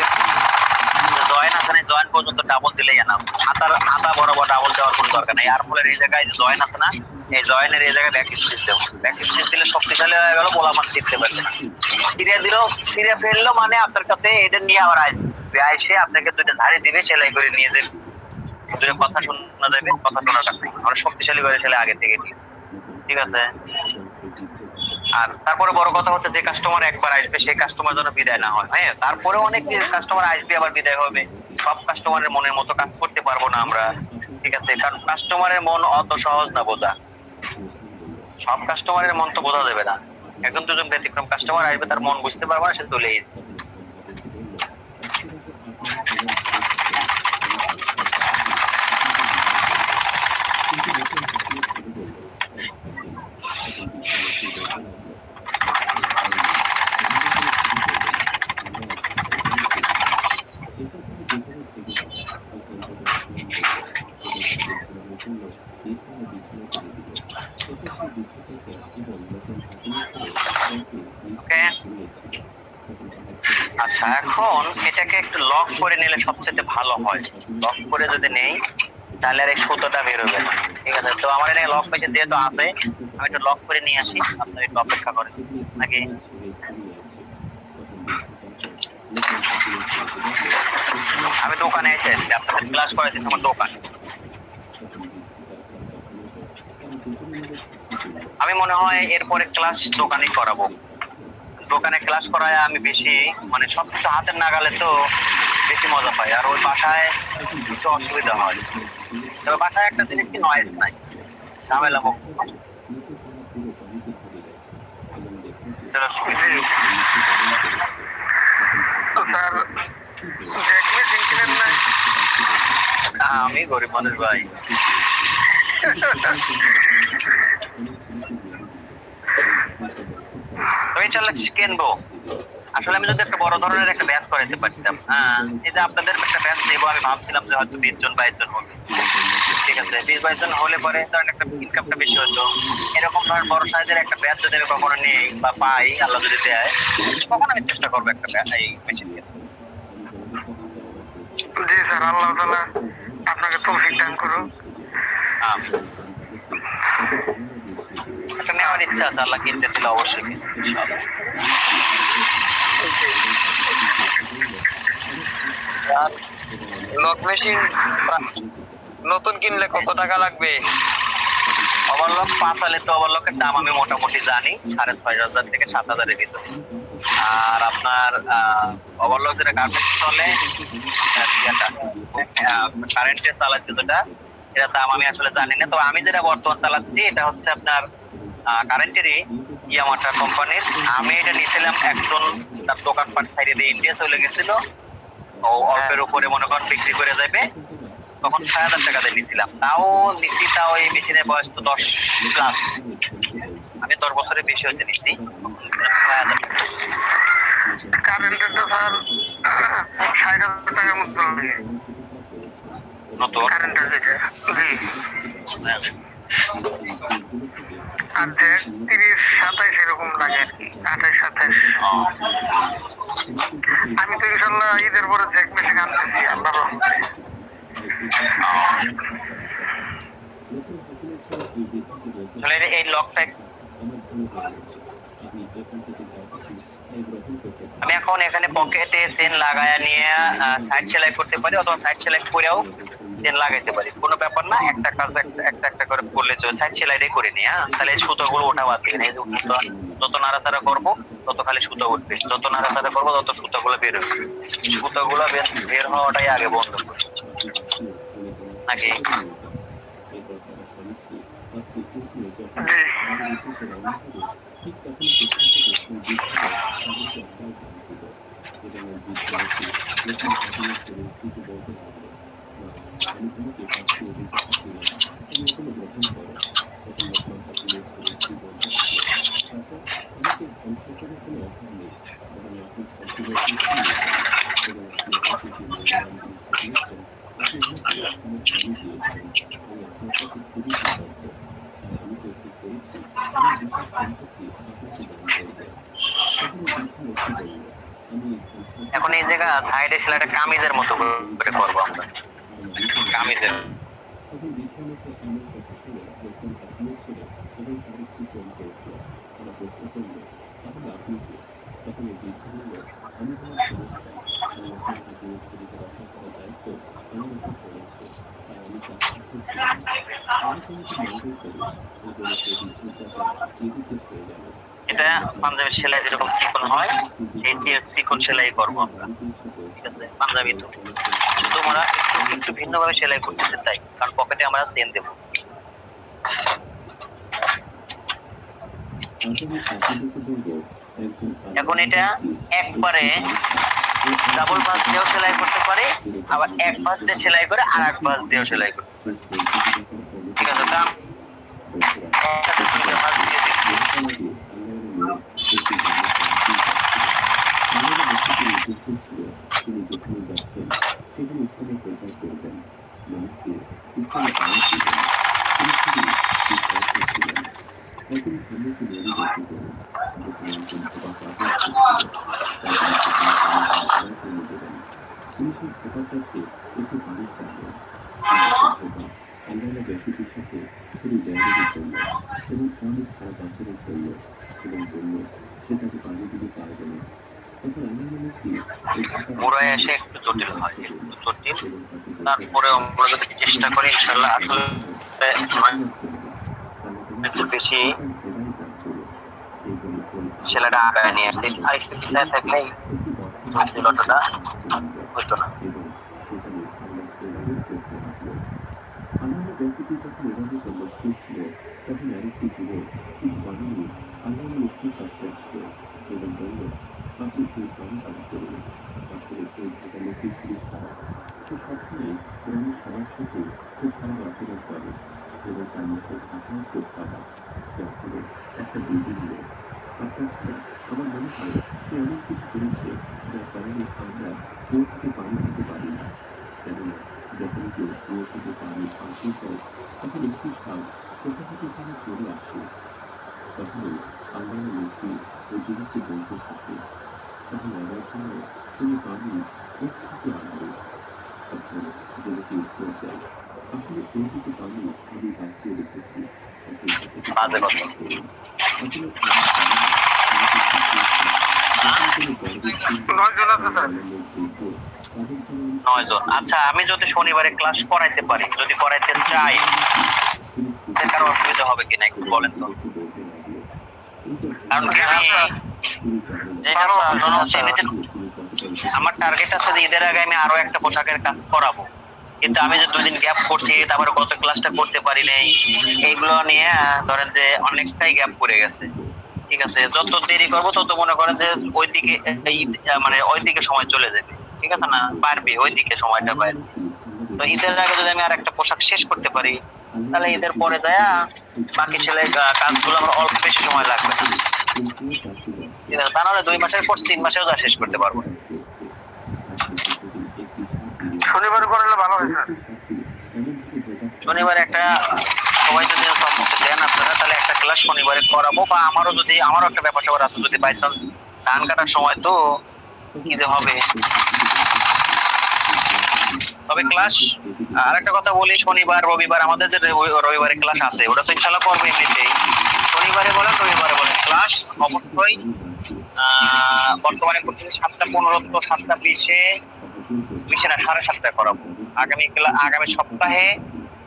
জয়েন আছে না, জয়েন পর্যন্ত ডাবল দিলেই না, হাতা বরাবর ডাবল দেওয়ার কোনো দরকার নেই। আর্ম ফুলের এই জায়গায় জয়েন আছে না, এই জয়েনের এই জায়গায় ব্যাক স্টিচ দেবো, ব্যাক স্টিচ দিলে শক্তিশালী হয়ে গেল, গোলাপান শিখতে পারবে না। সিরিয়া ফেললো মানে আপনার কাছে এটা নিয়ে আবার আসবে, আইসে আপনাকে দুটো ঝাড়ি দিবে, সেলাই করে নিয়ে যাবে, দুটো কথা শোনা যাবে, কথা শোনার কাছে আমরা শক্তিশালী করে সেলাই আগে থেকে দিই। ঠিক আছে, আর তারপরে বড় কথা হচ্ছে যে কাস্টমার একবার আসবে সেই কাস্টমার যেন বিদায় না হয়। হ্যাঁ, তারপরে অনেক কাস্টমার আসবে আবার বিদায় হবে, সব কাস্টমারের মনের মতো কাজ করতে পারবো না আমরা। ঠিক আছে, কারণ কাস্টমারের মন অত সহজ না বোঝা, সব কাস্টমারের মন তো বোঝা যাবে না। একজন দুজন ব্যতিক্রম কাস্টমার আসবে, তার মন বুঝতে পারবো না, সে চলেই আচ্ছা, এখন এটাকে একটু লক করে নিলে সবচেয়ে ভালো হয়। লক করে যদি নেই তাহলে আর এই সুতোটা বেরোবে না। ঠিক আছে, তো আমার এখানে লক মেশিন যেহেতু আছে, আমি একটু লক করে নিয়ে আসি, আপনারা একটু অপেক্ষা করেন নাকি? আমি দোকানে এসেছি, আপনাদের ক্লাস করাচ্ছি আমার দোকান। আমি মনে হয় এরপরে ক্লাস দোকানেই করাবো, দোকানে ক্লাস করায় আমি বেশি মানে সবকিছু হাতের নাগালে তো বেশি মজা পাই, আর ওই বাসায় একটু অসুবিধা হয়। তবে বাসায় একটা জিনিস কি, নয়েজ নাই, ঝামেলা মুক্ত। আমি গরিব মানুষ ভাই, আমি চলে কিনবো। আসলে আমি যদি একটা বড় ধরনের একটা ব্যাচ করাইতে পারতাম, এই যে আপনাদের একটা ব্যাচ নেবো, আমি ভাবছিলাম যে হয়তো 20 জন 22 জন হবে। ঠিক আছে, 20-22 জন হলে পরে ধরেন একটা ইনকামটা বেশি হতো। এরকম ধরেন বড় সাইজের একটা ব্যাচ যদি আমি কখনো নেই বা পাই, আল্লাহ যদি দেয়, তখন আমি চেষ্টা করবো একটা এই মেশিন নিয়ে। জি স্যার, আল্লাহ তাআলা আপনাকে তৌফিক দান করুন। হ্যাঁ, তাদের এটা নেওয়ার ইচ্ছা আছে, আল্লাহ কিনতে দিলে অবশ্যই কিনবো, ইনশাআল্লাহ। আর লক মেশিন নতুন কিনলে কত টাকা লাগবে? ওভারলক 5 আলে তো ওভারলকের দাম আমি মোটামুটি জানি 6,500 থেকে 7,000 এর ভিতরে। আর আপনার ওভারলক যেটা গার্মেন্টস চলে কারেন্টে চালাচ্ছে যেটা, এটা দাম আমি আসলে জানি না। তো আমি যেটা বর্তমান চালাচ্ছি এটা হচ্ছে আপনার কারেন্টেরই ইয়ামাটা কোম্পানির। আমি এটা নিয়েছিলাম, একজন তার দোকানপাট সাইডে দিয়ে ইন্ডিয়া চলে গেছিল, ও অল্পের উপরে মনে করেন বিক্রি করে যাবে, তখন 6,000 টাকা দিয়ে নিয়েছিলাম। তাও নিচ্ছি, তাও এই মেশিনের বয়স তো 10 প্লাস, আমি 10 বছরের বেশি হচ্ছে নিচ্ছি। 6,000 কারেন্টেরটা স্যার 60,000 টাকার মতো লাগে নতুন। কারেন্টের যেটা। জি। আর যে 30-27 এরকম লাগে আর কি, 28-27। আমি তো ইনশাল্লাহ ঈদের পরে জ্যাক মেশিন আনতেছি আল্লাহর রহমতে। আসলে এই লকটা আমি এখন এখানে পকেটে চেন লাগায়া নিয়ে সাইড সেলাই করতে পারি, অথবা সাইড সেলাই করেও চেন লাগাইতে পারি, কোনো ব্যাপার না। একটা কাজ একটা একটা করে করলে চলে, সাইড সেলাইটাই করে নি। হ্যাঁ, তাহলে সুতোগুলো ওঠা বাঁচবে না। এই যে যত নাড়াচাড়া করবো তত খালি সুতো উঠবে, যত নাড়াচাড়া করবো তত সুতোগুলো বের হবে। সুতোগুলো বের হওয়াটাই আগে বন্ধ করে নাকি। এখন এই জায়গা সাইডে সেলাইটা কামিজের মতো করে করবো আমরা, কামিজের। এটা পাঞ্জাবি সেলাই যেরকম চিকন হয়, এই যে চিকন সেলাই করবো আমরা, ঠিক আছে। পাঞ্জাবি তো তোমরা একটু ভিন্নভাবে সেলাই করতে চাই, কারণ পকেটে আমরা চেন দেবো। এখন এটা একবারে ডাবল ভাঁজ দিয়েও সেলাই করতে পারে, আবার এক ভাঁজ দিয়ে সেলাই করে আর এক ভাঁজ দিয়েও সেলাই করতে পারে, ঠিক আছে। দাম ভাঁজ দিয়ে দিচ্ছি। মুড়ায় এসে একটু জটিল হয়, একটু জটিল। তারপরে আমরা যদি চেষ্টা করি ইনশাল্লাহ, আসলে একটু বেশি সেলাইটা আগায় নিয়ে আসছে, আর একটু পিছায় থাকলেই জটিলতাটা হইতো না। আসলে এইটুকু পানি আমি বাঁচিয়ে রেখেছি। বাজে কথা। আসলে আমি জানি না, আমাকে শিখিয়েছে, যখন কোনো বড় ব্যক্তি 9 জন আছে স্যার। বানানোর যোগ্য, তাদের জন্য আমি 9 জন। আচ্ছা, আমি যদি শনিবারে ক্লাস করাইতে পারি, যদি করাইতে চাই, তিনি কারো অসুবিধা হবে কিনা একটু বলেন তো? আমাকে বলতে লাগলো, এইটা কারণ কি আমি তিনি জানেন না, যেটা স্যার কারণ হচ্ছে তিনি নিজের কতটা আমার টার্গেট আছে যে ঈদের আগে আমি আরো একটা পোশাকের কাজ করাবো। কিন্তু আমি যে 2 দিন গ্যাপ করছি, তারপরে গত ক্লাসটা করতে পারি নাই, এইগুলো নিয়ে ধরেন যে অনেকটাই গ্যাপ পড়ে গেছে। ঠিক আছে, যত দেরি করবো তত মনে করেন যে ওই দিকে মানে ওই দিকে সময় চলে যাবে। ঠিক আছে না, পারবে ওই দিকে সময়টা পারবে। তো ঈদের আগে যদি আমি আর একটা পোশাক শেষ করতে পারি, তাহলে ঈদের পরে যায় বাকি সেলাই কাজগুলো আমার অল্প বেশি সময় লাগবে না। ঠিক আছে, তা নাহলে 2 মাসের কোর্স 3 মাসেও যা শেষ করতে পারবো না। শনিবার করলে ভালো হয় স্যার। শনিবারে একটা সবাই যদি সম্মতি দেন আপনারা, তাহলে একটা ক্লাস শনিবারে করাবো, বা আমারও একটা ব্যাপার স্যাপার আছে, যদি বাই চান্স ধান কাটার সময় তো কি যে হবে। তবে ক্লাস আর একটা কথা বলি, শনিবার রবিবার আমাদের যে রবিবারে ক্লাস আছে, ওটা তো ইনশাল্লাহ করবো এমনিতেই। শনিবারে বলেন রবিবারে বলেন, ক্লাস অবশ্যই বর্তমানে করতেছি 7:15 তো 7:20 না 7:30 করাবো। আগামী সপ্তাহে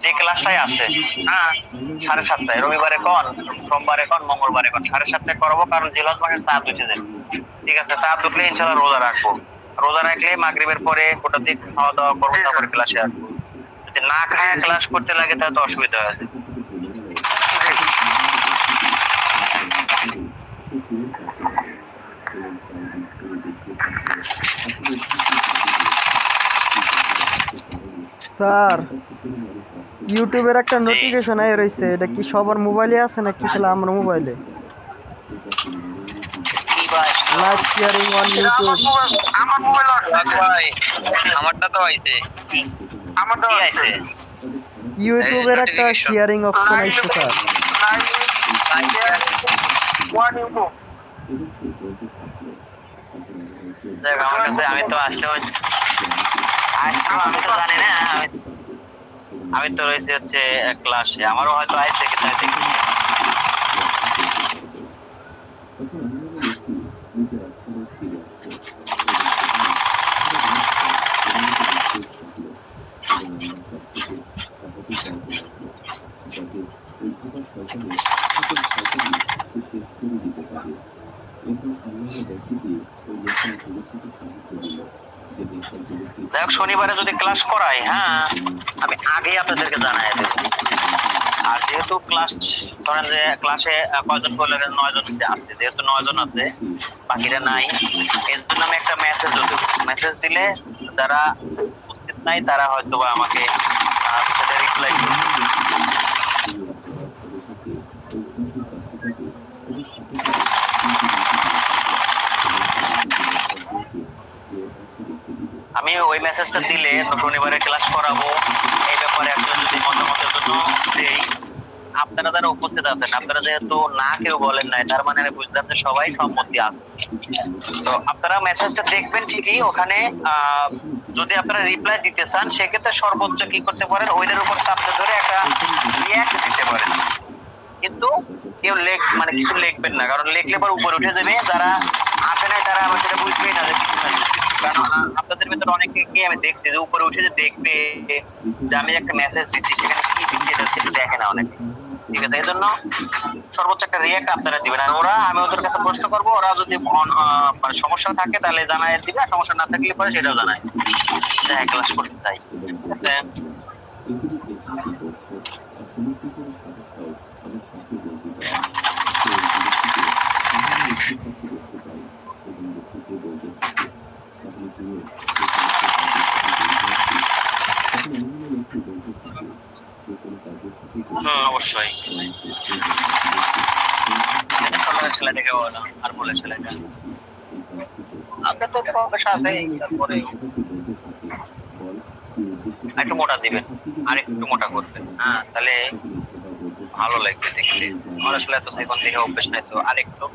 যে ক্লাসটাই আছে, হ্যাঁ 7:30, রবিবারে কন, সোমবারে কন, মঙ্গলবারে কন, 7:30 করাবো। কারণ জিলহজ মাসের চাঁদ উঠে যাবে। ঠিক আছে, চাঁদ উঠলে ইনশাল্লাহ রোজা রাখবো। রোজা রাখলে মাগরিবের পরে গোটা দিন খাওয়া দাওয়া করবো, তারপরে ক্লাসে আসবো। যদি না খায় ক্লাস করতে লাগে তাহলে তো অসুবিধা হয়ে যায়। স্যার, ইউটিউবের একটা নোটিফিকেশন আই রইছে, এটা কি সবার মোবাইলে আছে নাকি খালি আমার মোবাইলে? Live sharing on YouTube. আমার মোবাইল আছে। ভাই আমারটা তো আইছে। আমারটা কি আছে। আছে? ইউটিউবের একটা শেয়ারিং অপশন আইছে স্যার। One YouTube. দেখ আমার কাছে, আমি তো আসলেও আমি তো জানি না, আমি তো রয়েছি হচ্ছে ক্লাসে, আমারও হয়তো আইছে কিন্তু আমি দেখিনি। দেখ শনিবারে যদি ক্লাস করাই, হ্যাঁ আমি আগেই আপনাদেরকে জানাই দেবো। আর যেহেতু ক্লাস ধরেন যে ক্লাসে কয়জন করলে 9 জন আছে, যেহেতু 9 জন আছে বাকিরা নাই, এর জন্য আমি একটা মেসেজ দেবো। মেসেজ দিলে যারা উপস্থিত নাই তারা হয়তো বা আমাকে সেটা রিপ্লাই করবে। আমি ওই মেসেজটা দিলে শনিবারে ক্লাস করাবো এই ব্যাপারে আসলে যদি মতামতের জন্য দেই, আপনারা যারা উপস্থিত আছেন, আপনারা যেহেতু না কেউ বলেন নাই, তার মানে আমি বুঝলাম যে সবাই সম্মতি আছে। তো আপনারা মেসেজটা দেখবেন ঠিকই, ওখানে যদি আপনারা রিপ্লাই দিতে চান সেক্ষেত্রে সর্বোচ্চ কি করতে পারেন, ওইটার উপর চাপতে ধরে একটা রিঅ্যাক্ট দিতে পারেন। কিন্তু কেউ মানে কিছু লিখবেন না, কারণ লিখলে পর উপরে উঠে যাবে, যারা আসে নাই তারা আমার সেটা বুঝবেই না যে কিছু না। কারণ আপনাদের ভিতরে অনেকে কি আমি দেখছি যে উপরে উঠে যে দেখবে যে আমি একটা মেসেজ দিচ্ছি, সেখানে কি দিচ্ছি এটা দেখে না অনেকে। ঠিক আছে, এই জন্য সর্বোচ্চ একটা রিঅ্যাক্ট আপনারা দিবেন। আর আমি ওদের কাছে প্রশ্ন করবো, ওরা যদি মানে সমস্যা থাকে তাহলে জানাই দিবে, আর সমস্যা না থাকলে পরে সেটাও জানাই হ্যাঁ ক্লাস করতে চাই। ঠিক আছে, অবশ্যই ছেলে দেখে বলো আর বলে ছেলেটা আপনার তো সমস্যা আছে। তারপরে একটু মোটা দিবেন, আর একটু মোটা করবেন, হ্যাঁ তাহলে ভালো লাগবে দেখতে। আমার আসলে এত সেকন্ড দেখে অভ্যেস নাই, তো আর একটু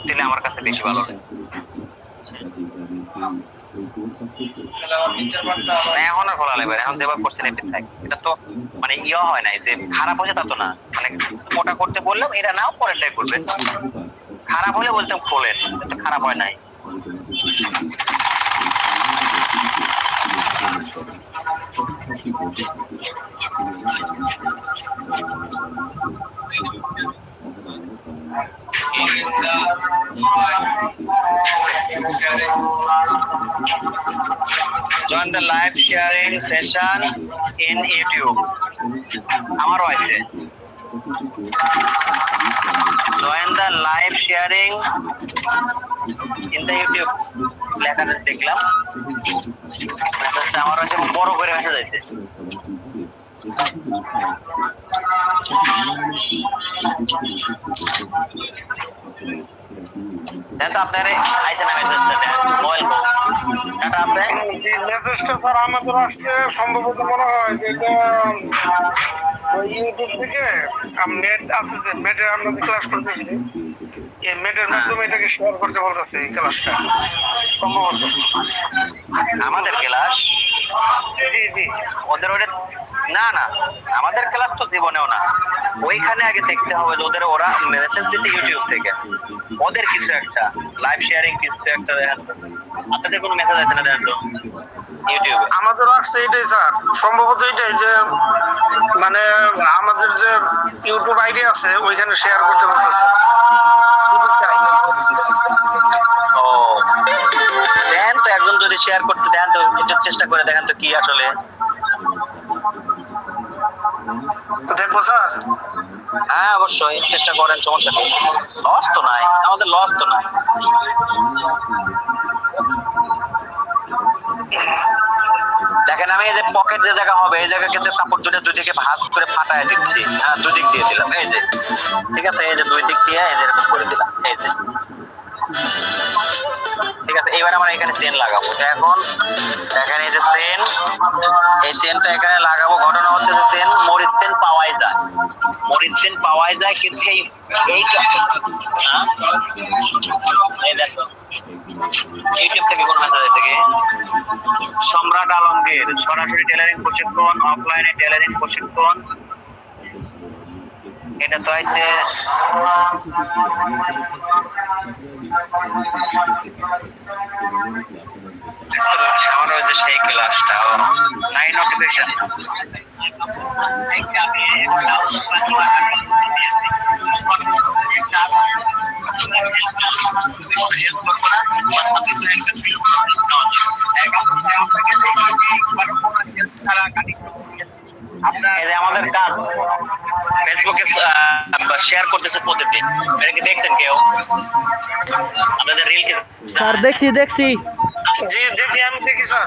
দিলে আমার কাছে বেশি ভালো লাগে। এখন আর খোলা লাগবে না, এখন যেভাবে করছেন এমনি থাক। এটা তো মানে ইয়ে হয় নাই যে খারাপ হয়েছে তা তো না, মানে ওটা করতে বললাম এটা নাও পরেরটাই করবে, খারাপ হলে বলতাম খোলেন, এটা খারাপ হয় নাই। Join the live sharing session in YouTube. আমারও আছে। Join the live sharing in the YouTube লেখাটা দেখলাম, মেসেজটা আমার কাছে বড় করে মেসেজ আছে। দেন তো আপনার আইসে না মেসেজটা মোবাইল ডাটা আপনি যে মেসেজটা স্যার আমাদের আসছে সম্ভবত মনে হয় যে এটা ওই ইউটিউব থেকে নেট আছে, যে নেটে আমরা যে ক্লাস করতেছি এই নেটের মাধ্যমে এটাকে শেয়ার করতে বলতেছে এই ক্লাসটা সম্ভবত। আমাদের ক্লাস জি জি ওদের ওটা না না, আমাদের ক্লাস তো জীবনেও না, ওইখানে আগে দেখতে হবে যে ওদের ওরা মেসেজ দিচ্ছে ইউটিউব থেকে, ওদের কিছু একটা লাইভ শেয়ারিং কিছু একটা দেখেন তো। আপনাদের কোনো মেসেজ আছে না দেখেন তো ইউটিউবে? আমাদের আসছে এটাই স্যার, সম্ভবত এটাই যে মানে আমাদের যে ইউটিউব আইডি আছে ওইখানে শেয়ার করতে বলতেছে যদি চাই। ও দেখেন তো, একজন যদি শেয়ার করতে দেখেন তো, একটু চেষ্টা করে দেখেন তো কি আসলে। তো দেখবো স্যার। হ্যাঁ অবশ্যই চেষ্টা করেন, সমস্যা নেই, লস তো নাই, আমাদের লস তো নাই। দেখেন আমি এই যে পকেট যে জায়গা হবে এই জায়গা কিন্তু কাপড় দুটো দুই দিকে ভাঁজ করে ফাটায় দিচ্ছি, হ্যাঁ দুই দিক দিয়ে দিলাম, এই যে ঠিক আছে, এই যে দুই দিক দিয়ে এই যে এরকম করে দিলাম, এই যে ঠিক আছে। এবার আমরা এখানে চেন লাগাবো, তো এখন এখানে এই যে চেন, এই চেনটা এখানে লাগাবো। ঘটনা হচ্ছে যে চেন মরিচ চেন পাওয়াই যায়, মরিচ চেন পাওয়াই যায়, কিন্তু এই এই দেখো ইউটিউব থেকে কোন মেসেজ থেকে সম্রাট আলমগীর সরাসরি টেলারিং প্রশিক্ষণ, অফলাইনে টেলারিং প্রশিক্ষণ, এটা তো আছে আমার ওই যে সেই ক্লাসটা নাই নোটিফিকেশন। আমাদের কাজ ফেসবুকে শেয়ার করতেছে প্রতিদিন, এটা কি দেখছেন কেউ? আপনাদের রিল কি? স্যার দেখছি জি দেখি, আমি দেখি স্যার।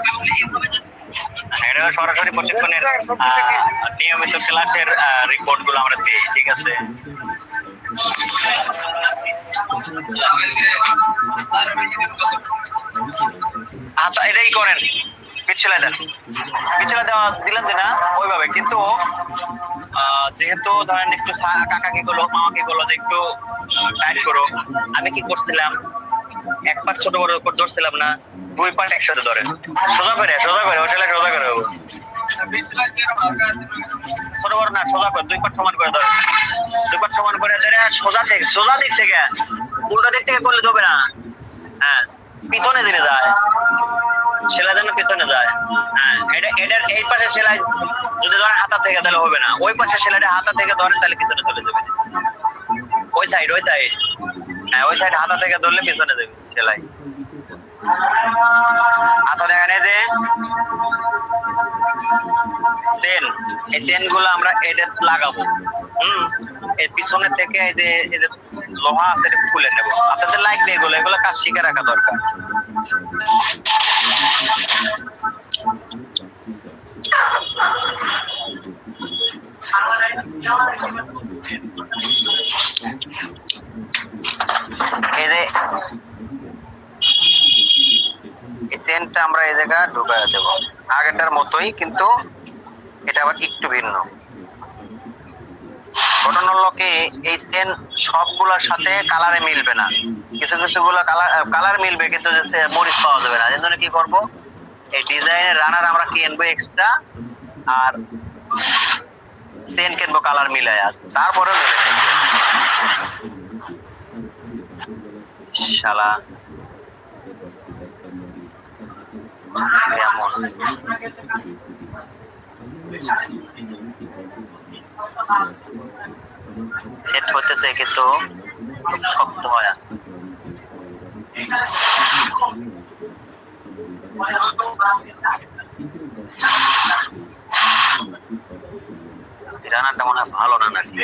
এটা সরাসরি প্রশিক্ষণের নিয়মিত ক্লাসের রিপোর্ট গুলো আমরা দিই, ঠিক আছে। আচ্ছা এটাই করেন, পিছলে দেন, পিছলে দেওয়া দিলাম যে না ওইভাবে, কিন্তু যেহেতু ধরেন একটু কাকা কি করলো মামা কি করলো যে একটু টাইট করো, আমি কি করছিলাম এক পাট ছোট বড় উপর ধরছিলাম না, দুই পাট একসাথে ধরেন, সোজা করে ওইটা সোজা করে ছোট বড় না, সোজা করে দুই পাট সমান করে ধরেন, দুই পাট সমান করে সোজা দিক থেকে উল্টা দিক থেকে করলে দেবে না, হ্যাঁ পিছনে দিকে যায়, সেলাই যেন পিছনে যায়, হ্যাঁ এটার এই পাশে সেলাই যদি ধরেন হাতা থেকে তাহলে হবে না, ওই পাশে সেলাইটা হাতা থেকে ধরেন তাহলে পিছনে চলে যাবে, ওই সাইড হ্যাঁ ওই সাইড হাতা থেকে ধরলে পিছনে যাবে সেলাই। হাতা দেখেন এই যে চেন, এই চেন গুলো আমরা এটা লাগাবো, এর পিছনে থেকে এই যে লোহা আছে এটা খুলে নেব। আপনাদের লাগবে এগুলো কাজ শিখে রাখা দরকার। এই যে চেনটা আমরা এই জায়গা ঢুকায় দেব আগেরটার মতোই, কিন্তু এটা আবার একটু ভিন্ন। ঘটনা হলো কি এই চেন সবগুলোর সাথে কালারে মিলবে না, কিছু কিছু গুলো কালার মিলবে কিন্তু যে মরিচ পাওয়া যাবে না। এর জন্য কি করব, এই ডিজাইনের রানার আমরা কিনবো এক্সট্রা, আর চেন কিনবো কালার মিলায়া, তারপরে মিলে শালা কেমন সেট হতেছে কিন্তু খুব শক্ত হয়। রান্নাটা মনে হয় ভালো না নাকি?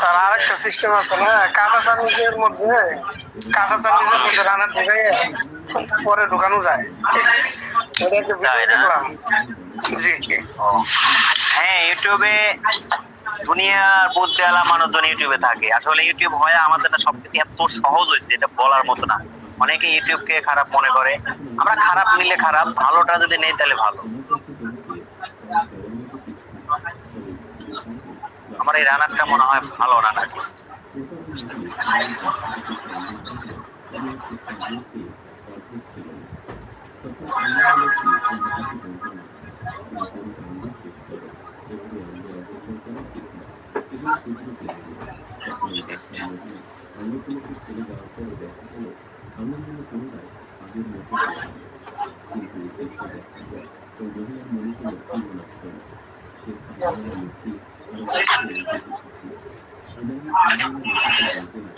স্যার আরেকটা সিস্টেম আছে না, কাঁটা চামিচের মধ্যে রান্না ঢুকাই পরে ঢুকানো যায়। এটা একটা ভিডিও দেখলাম। জি হ্যাঁ, ইউটিউবে দুনিয়ার বুদ্ধিওয়ালা মানুষজন ইউটিউবে থাকে। আসলে ইউটিউব হয় আমাদের সবকিছু এত সহজ হয়েছে, এটা বলার মতো না। অনেকে ইউটিউবকে খারাপ মনে করে, আমরা খারাপ নিলে খারাপ, ভালোটা যদি নেই তাহলে ভালো। আমার এই রান্নাটা মনে হয় ভালো না নাকি?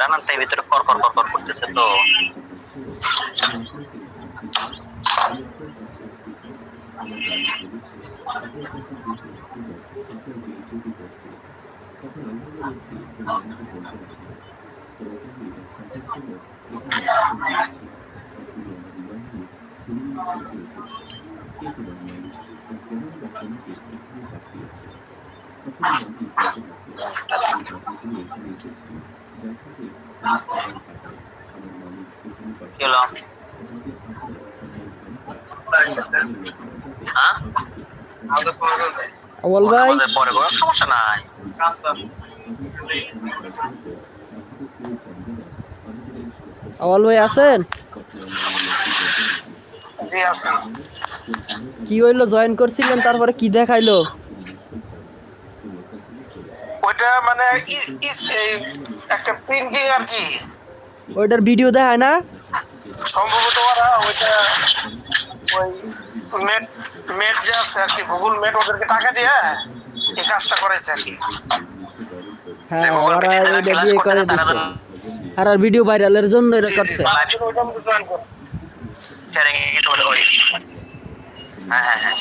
রান্নাটার ভিতরে কর কর কর কর করতেছে তো। কি হলো? হ্যাঁ? আউয়াল ভাই, আমাদের পরে কোনো সমস্যা নাই। আউয়াল ভাই আছেন? জি আছে। কি হইলো, জয়েন করছিলেন তারপরে কি দেখাইলো? ওইটা মানে এই একটা প্রিন্টিং আর কি, ওইটার ভিডিও দেখায় না? সম্ভবত ওরা ওইটা ওই মেট মেট যে আছে আর কি, গুগল মেট, ওদেরকে টাকা দিয়ে এই কাজটা করাইছে আর কি। হ্যাঁ, ওরা এটা দিয়ে করে দিছে, আর ভিডিও ভাইরালের জন্য এটা করছে। ওইটা মধ্যে জয়েন করো। হ্যাঁ হ্যাঁ হ্যাঁ,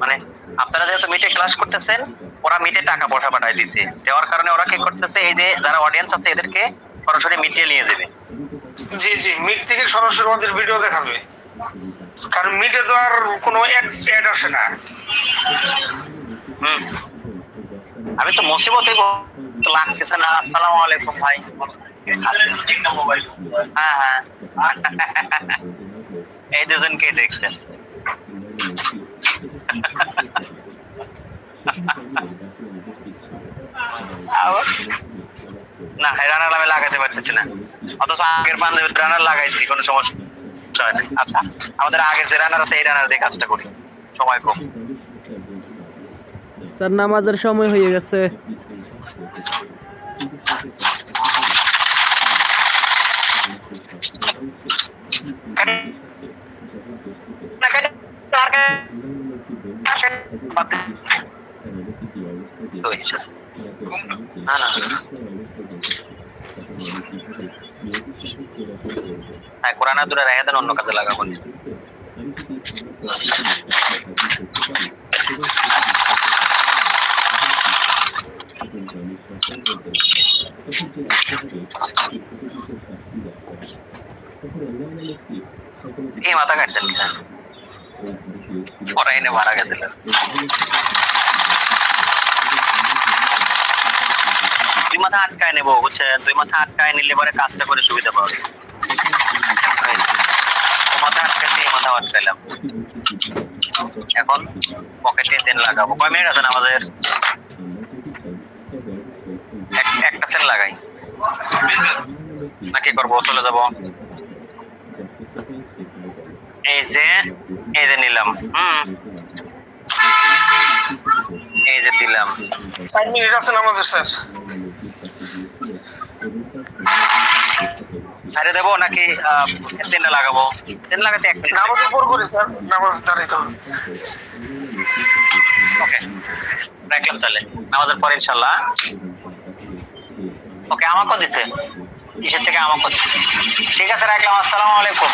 মানে আপনারা যেহেতু মিটে ক্লাস করতেছেন, ওরা মিটে টাকা পয়সা পাঠায় দিচ্ছে, দেওয়ার কারণে ওরা কি করতেছে, এই যে যারা অডিয়েন্স আছে এদেরকে সরাসরি মিটে নিয়ে যাবে। জি জি, মিট থেকে সরাসরি ওদের ভিডিও দেখাবে, কারণ মিটে তো আর কোনো অ্যাড আসে না। আমি তো মুসিবতে লাগতেছে না। আসসালামু আলাইকুম ভাই। হ্যাঁ হ্যাঁ, এই দুজনকে দেখছেন। না, রানার আমি লাগাতে পারতেছি না, অথচ আগের পাঞ্জাবি রানার লাগাইছি, কোনো সমস্যা হয় না। আচ্ছা, আমাদের আগের যে রানার আছে এই রানার দিয়ে কাজটা করি, সময় কম। স্যার নামাজের সময় হয়ে গেছে। না না, হ্যাঁ, কোরআন দুটো রেখে দেন, অন্য কাজে লাগাবো। এই মাথা কাটছেন ওরা এনে মারা গেছিল। দুই মাথা আটকায় নেবো, বুঝছেন? দুই মাথা আটকায় নিলে পরে কাজটা করে সুবিধা পাবে। মাথা আটকাতে কথাবার্তা পেলাম। এখন পকেটে চেন লাগাবো। কয় মিনিট আছে আমাদের? একটা চেন লাগাই নাকি করবো? চলে যাবো। এই যে নিলাম। এই যে দিলাম। 5 মিনিট আছে নামাজের স্যার। ছাড়ে দেবো নাকি চেনটা লাগাবো? চেন লাগাতে 1 মিনিট। নামাজের পর করি স্যার, নামাজ দাঁড়াইতে হবে। ওকে, রাখলাম তাহলে। নামাজের পরে ইনশাল্লাহ। ওকে, আমাকেও দিছে। কিসের থেকে আমাকেও দিছে। ঠিক আছে, রাখলাম। আসসালামু আলাইকুম।